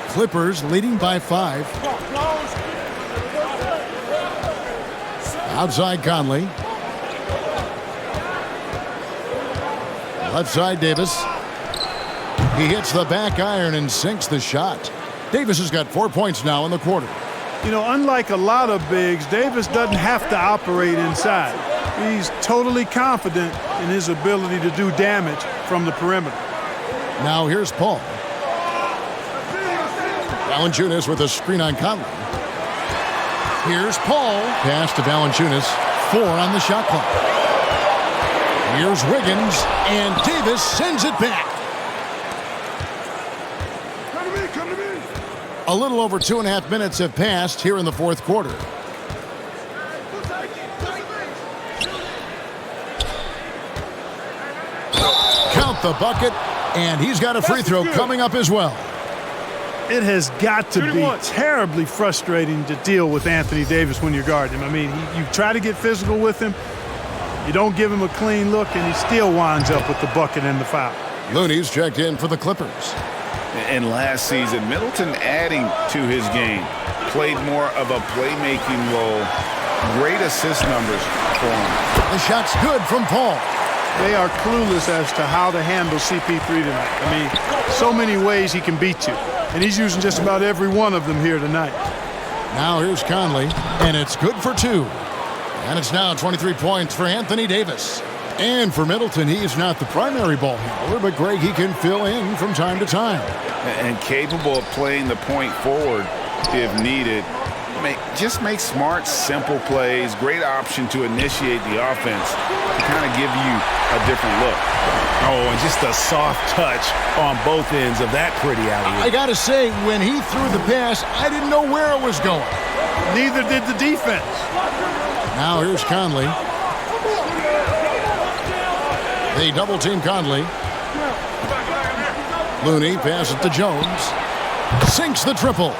Clippers leading by 5. Outside Conley. Left side Davis. He hits the back iron and sinks the shot. Davis has got 4 points now in the quarter. You know, unlike a lot of bigs, Davis doesn't have to operate inside. He's totally confident in his ability to do damage from the perimeter. Now here's Paul. Valanciunas with a screen on Conley. Here's Paul. Pass to Valanciunas. 4 on the shot clock. Here's Wiggins, and Davis sends it back. Come to me. A little over 2.5 minutes have passed here in the fourth quarter. Count the bucket, and he's got a free throw coming up as well. It has got to be terribly frustrating to deal with Anthony Davis when you're guarding him. I mean, you try to get physical with him, you don't give him a clean look, and he still winds up with the bucket and the foul. Looney's checked in for the Clippers. And last season, Middleton adding to his game, played more of a playmaking role. Great assist numbers for him. The shot's good from Paul. They are clueless as to how to handle CP3 tonight. I mean, so many ways he can beat you, and he's using just about every one of them here tonight. Now here's Conley, and it's good for 2. And it's now 23 points for Anthony Davis. And for Middleton, he's not the primary ball handler, but Greg, he can fill in from time to time. And capable of playing the point forward if needed. Just make smart, simple plays. Great option to initiate the offense to kind of give you a different look. Oh, and just a soft touch on both ends of that pretty alley. I got to say, when he threw the pass, I didn't know where it was going. Neither did the defense. Now here's Conley. They double-team Conley. Looney passes to Jones. Sinks the triple.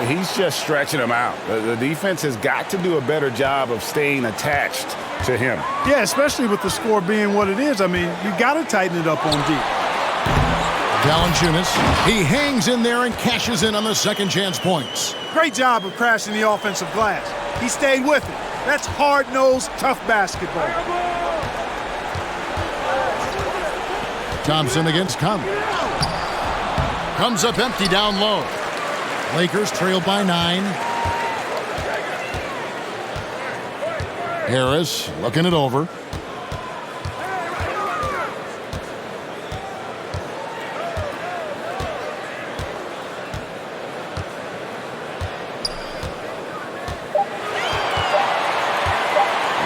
He's just stretching him out. The defense has got to do a better job of staying attached to him. Yeah, especially with the score being what it is. I mean, you got to tighten it up on deep. Valanciunas, he hangs in there and cashes in on the second chance points. Great job of crashing the offensive glass. He stayed with it. That's hard-nosed, tough basketball. Thompson against Conley. Comes up empty down low. Lakers trail by 9. Harris looking it over.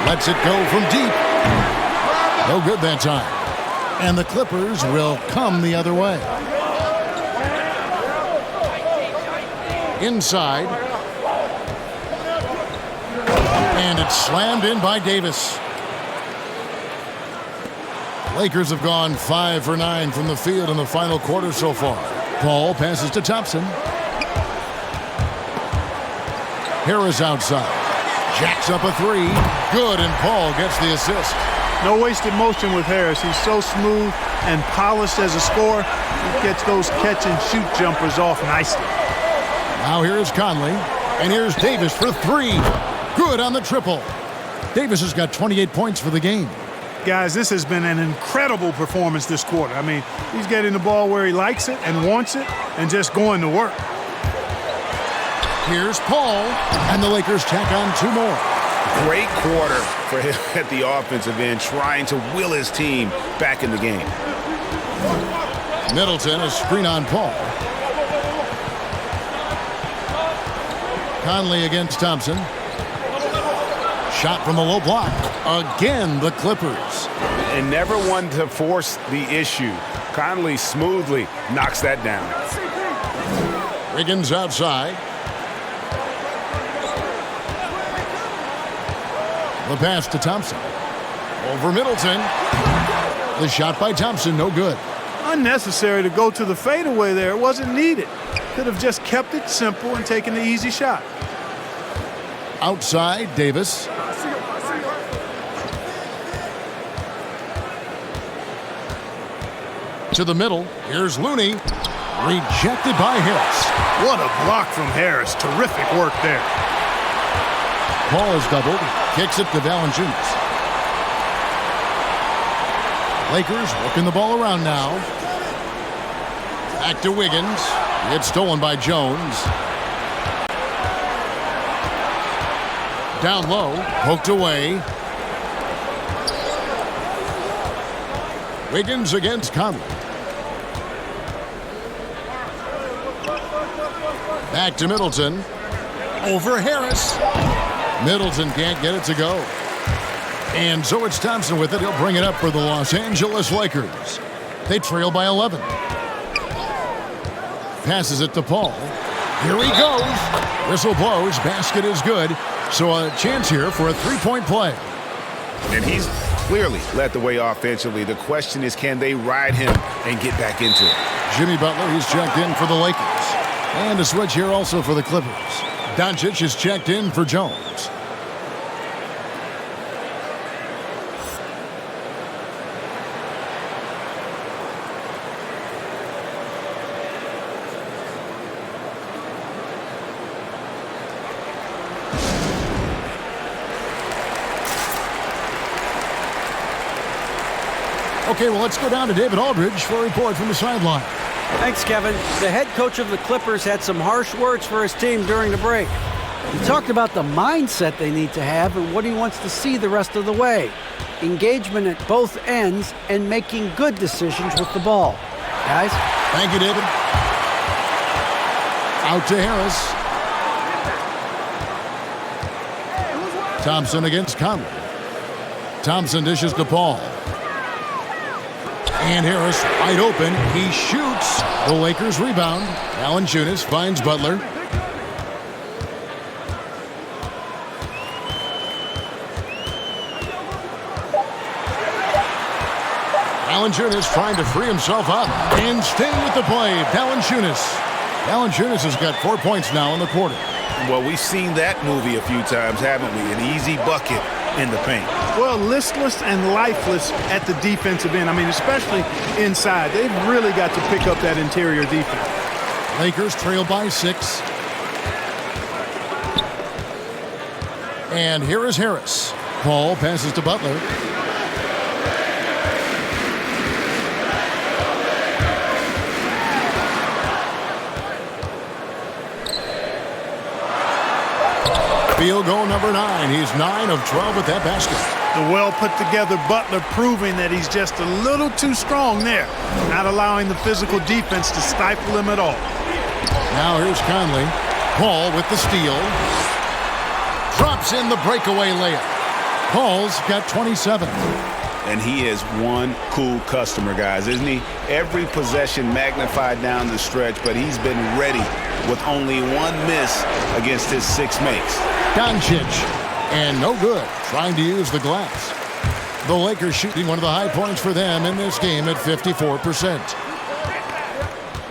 Lets it go from deep. No good that time. And the Clippers will come the other way. Inside. And it's slammed in by Davis. Lakers have gone 5 for 9 from the field in the final quarter so far. Paul passes to Thompson. Harris outside. Jacks up a 3. Good, and Paul gets the assist. No wasted motion with Harris. He's so smooth and polished as a scorer. He gets those catch-and-shoot jumpers off nicely. Now here's Conley, and here's Davis for 3. Good on the triple. Davis has got 28 points for the game. Guys, this has been an incredible performance this quarter. I mean, he's getting the ball where he likes it and wants it and just going to work. Here's Paul, and the Lakers tack on 2 more. Great quarter for him at the offensive end, trying to will his team back in the game. Middleton, a screen on Paul. Conley against Thompson. Shot from the low block. Again, the Clippers. And never one to force the issue. Conley smoothly knocks that down. Wiggins outside. The pass to Thompson. Over Middleton. The shot by Thompson, no good. Unnecessary to go to the fadeaway there. It wasn't needed. Could have just kept it simple and taken the easy shot. Outside, Davis. To the middle. Here's Looney. Rejected by Harris. What a block from Harris. Terrific work there. Paul is doubled. Kicks it to Valanciunas. Lakers working the ball around now. Back to Wiggins. It's stolen by Jones. Down low. Poked away. Wiggins against Conley. Back to Middleton. Over Harris. Middleton can't get it to go. And so it's Thompson with it. He'll bring it up for the Los Angeles Lakers. They trail by 11. Passes it to Paul. Here he goes. Whistle blows. Basket is good. So a chance here for a 3-point play. And he's clearly led the way offensively. The question is, can they ride him and get back into it? Jimmy Butler, he's checked in for the Lakers. And a switch here also for the Clippers. Doncic is checked in for Jones. Okay, well, let's go down to David Aldridge for a report from the sideline. Thanks, Kevin. The head coach of the Clippers had some harsh words for his team during the break. He talked about the mindset they need to have and what he wants to see the rest of the way. Engagement at both ends and making good decisions with the ball. Guys? Thank you, David. Out to Harris. Thompson against Conley. Thompson dishes to Paul. And Harris wide open. He shoots. The Lakers rebound. Valanciunas finds Butler. Valanciunas trying to free himself up. And staying with the play, Valanciunas. Valanciunas has got 4 points now in the quarter. Well, we've seen that movie a few times, haven't we? An easy bucket in the paint. Well, listless and lifeless at the defensive end. I mean, especially inside. They've really got to pick up that interior defense. Lakers trail by 6. And here is Harris. Paul passes to Butler. Field goal number 9. He's 9 of 12 with that basket. The well-put-together Butler proving that he's just a little too strong there, not allowing the physical defense to stifle him at all. Now here's Conley. Paul with the steal. Drops in the breakaway layup. Paul's got 27. And he is one cool customer, guys, isn't he? Every possession magnified down the stretch, but he's been ready with only one miss against his 6 mates. Doncic, and no good, trying to use the glass. The Lakers shooting one of the high points for them in this game at 54%.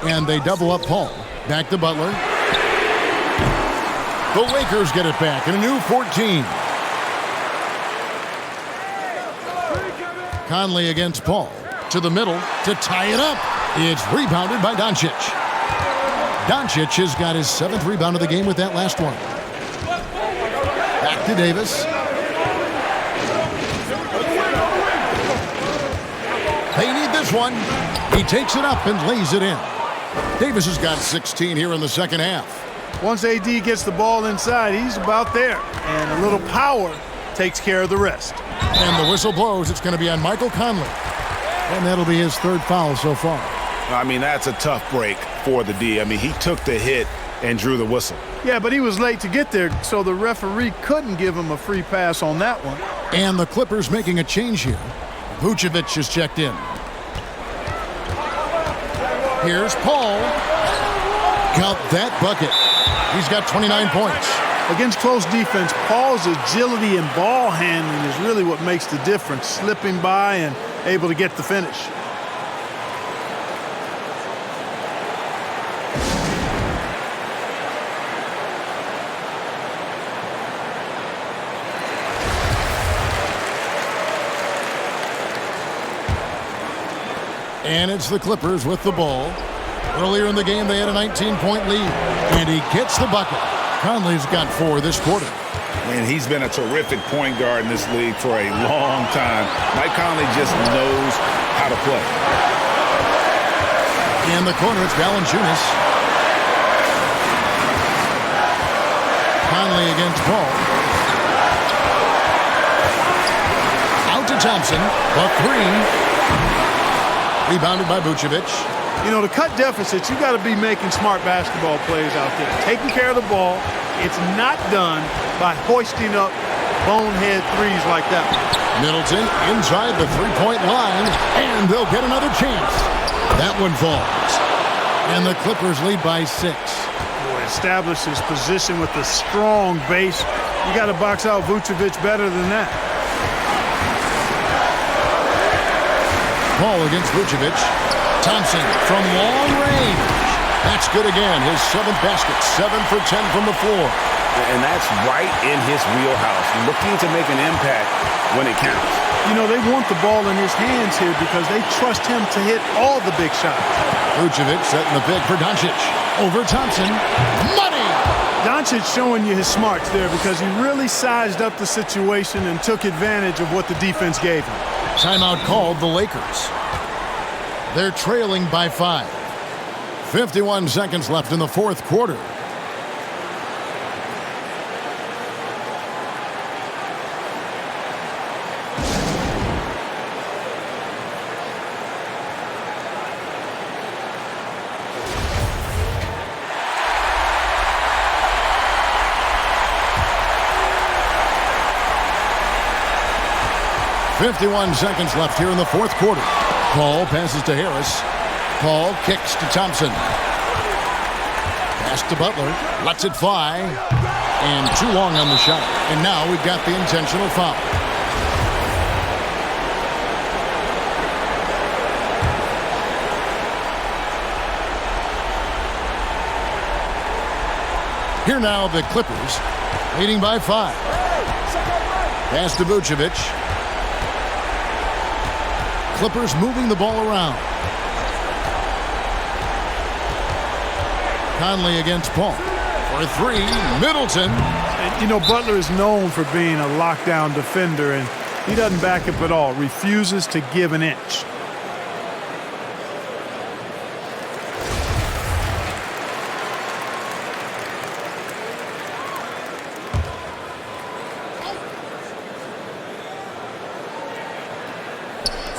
And they double up Paul. Back to Butler. The Lakers get it back in a new 14. Conley against Paul. To the middle to tie it up. It's rebounded by Doncic. Doncic has got his 7th rebound of the game with that last one. Back to Davis. They need this one. He takes it up and lays it in. Davis has got 16 here in the second half. Once AD gets the ball inside, he's about there. And a little power takes care of the rest. And the whistle blows. It's going to be on Michael Conley. And that'll be his 3rd foul so far. I mean, that's a tough break for the D. I mean, he took the hit and drew the whistle. Yeah, but he was late to get there, so the referee couldn't give him a free pass on that one. And the Clippers making a change here. Vucevic is checked in. Here's Paul. Count that bucket. He's got 29 points. Against close defense, Paul's agility and ball handling is really what makes the difference, slipping by and able to get the finish. And it's the Clippers with the ball. Earlier in the game, they had a 19-point lead. And he gets the bucket. Conley's got 4 this quarter. And he's been a terrific point guard in this league for a long time. Mike Conley just knows how to play. In the corner, it's Valanciunas. Conley against Paul. Out to Thompson. A 3. Rebounded by Vucevic. You know, to cut deficits, you got to be making smart basketball plays out there. Taking care of the ball. It's not done by hoisting up bonehead threes like that. Middleton inside the 3-point line, and they'll get another chance. That one falls. And the Clippers lead by 6. Boy, establishes position with a strong base. You got to box out Vucevic better than that. Paul against Vucevic. Thompson from long range. That's It's good again. His 7th basket, 7 for 10 from the floor. And that's right in his wheelhouse, looking to make an impact when it counts. You know, they want the ball in his hands here because they trust him to hit all the big shots. Vucevic setting the pick for Doncic. Over Thompson. Money! Doncic showing you his smarts there because he really sized up the situation and took advantage of what the defense gave him. Timeout called the Lakers. They're trailing by 5. 51 seconds left in the fourth quarter. .51 seconds left here in the fourth quarter. Paul passes to Harris. Paul kicks to Thompson. Pass to Butler. Lets it fly. And too long on the shot. And now we've got the intentional foul. Here now the Clippers, leading by 5. Pass to Vucevic. Clippers moving the ball around. Conley against Paul. For 3, Middleton. And, you know, Butler is known for being a lockdown defender, and he doesn't back up at all. Refuses to give an inch.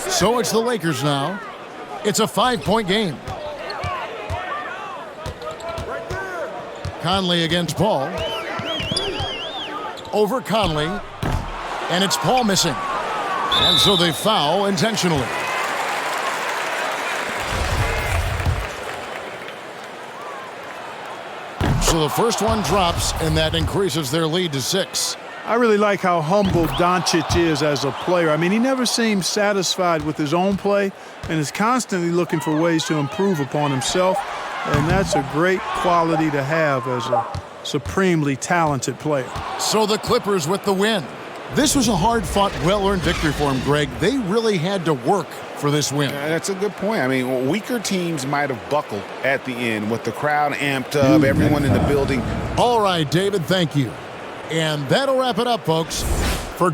So it's the Lakers now. It's a 5-point game. Conley against Paul. Over Conley. And it's Paul missing. And so they foul intentionally. So the first one drops, and that increases their lead to 6. I really like how humble Doncic is as a player. I mean, he never seems satisfied with his own play and is constantly looking for ways to improve upon himself. And that's a great quality to have as a supremely talented player. So the Clippers with the win. This was a hard-fought, well-earned victory for him, Greg. They really had to work for this win. That's a good point. I mean, weaker teams might have buckled at the end with the crowd amped up, everyone in the building. All right, David, thank you. And that'll wrap it up, folks. For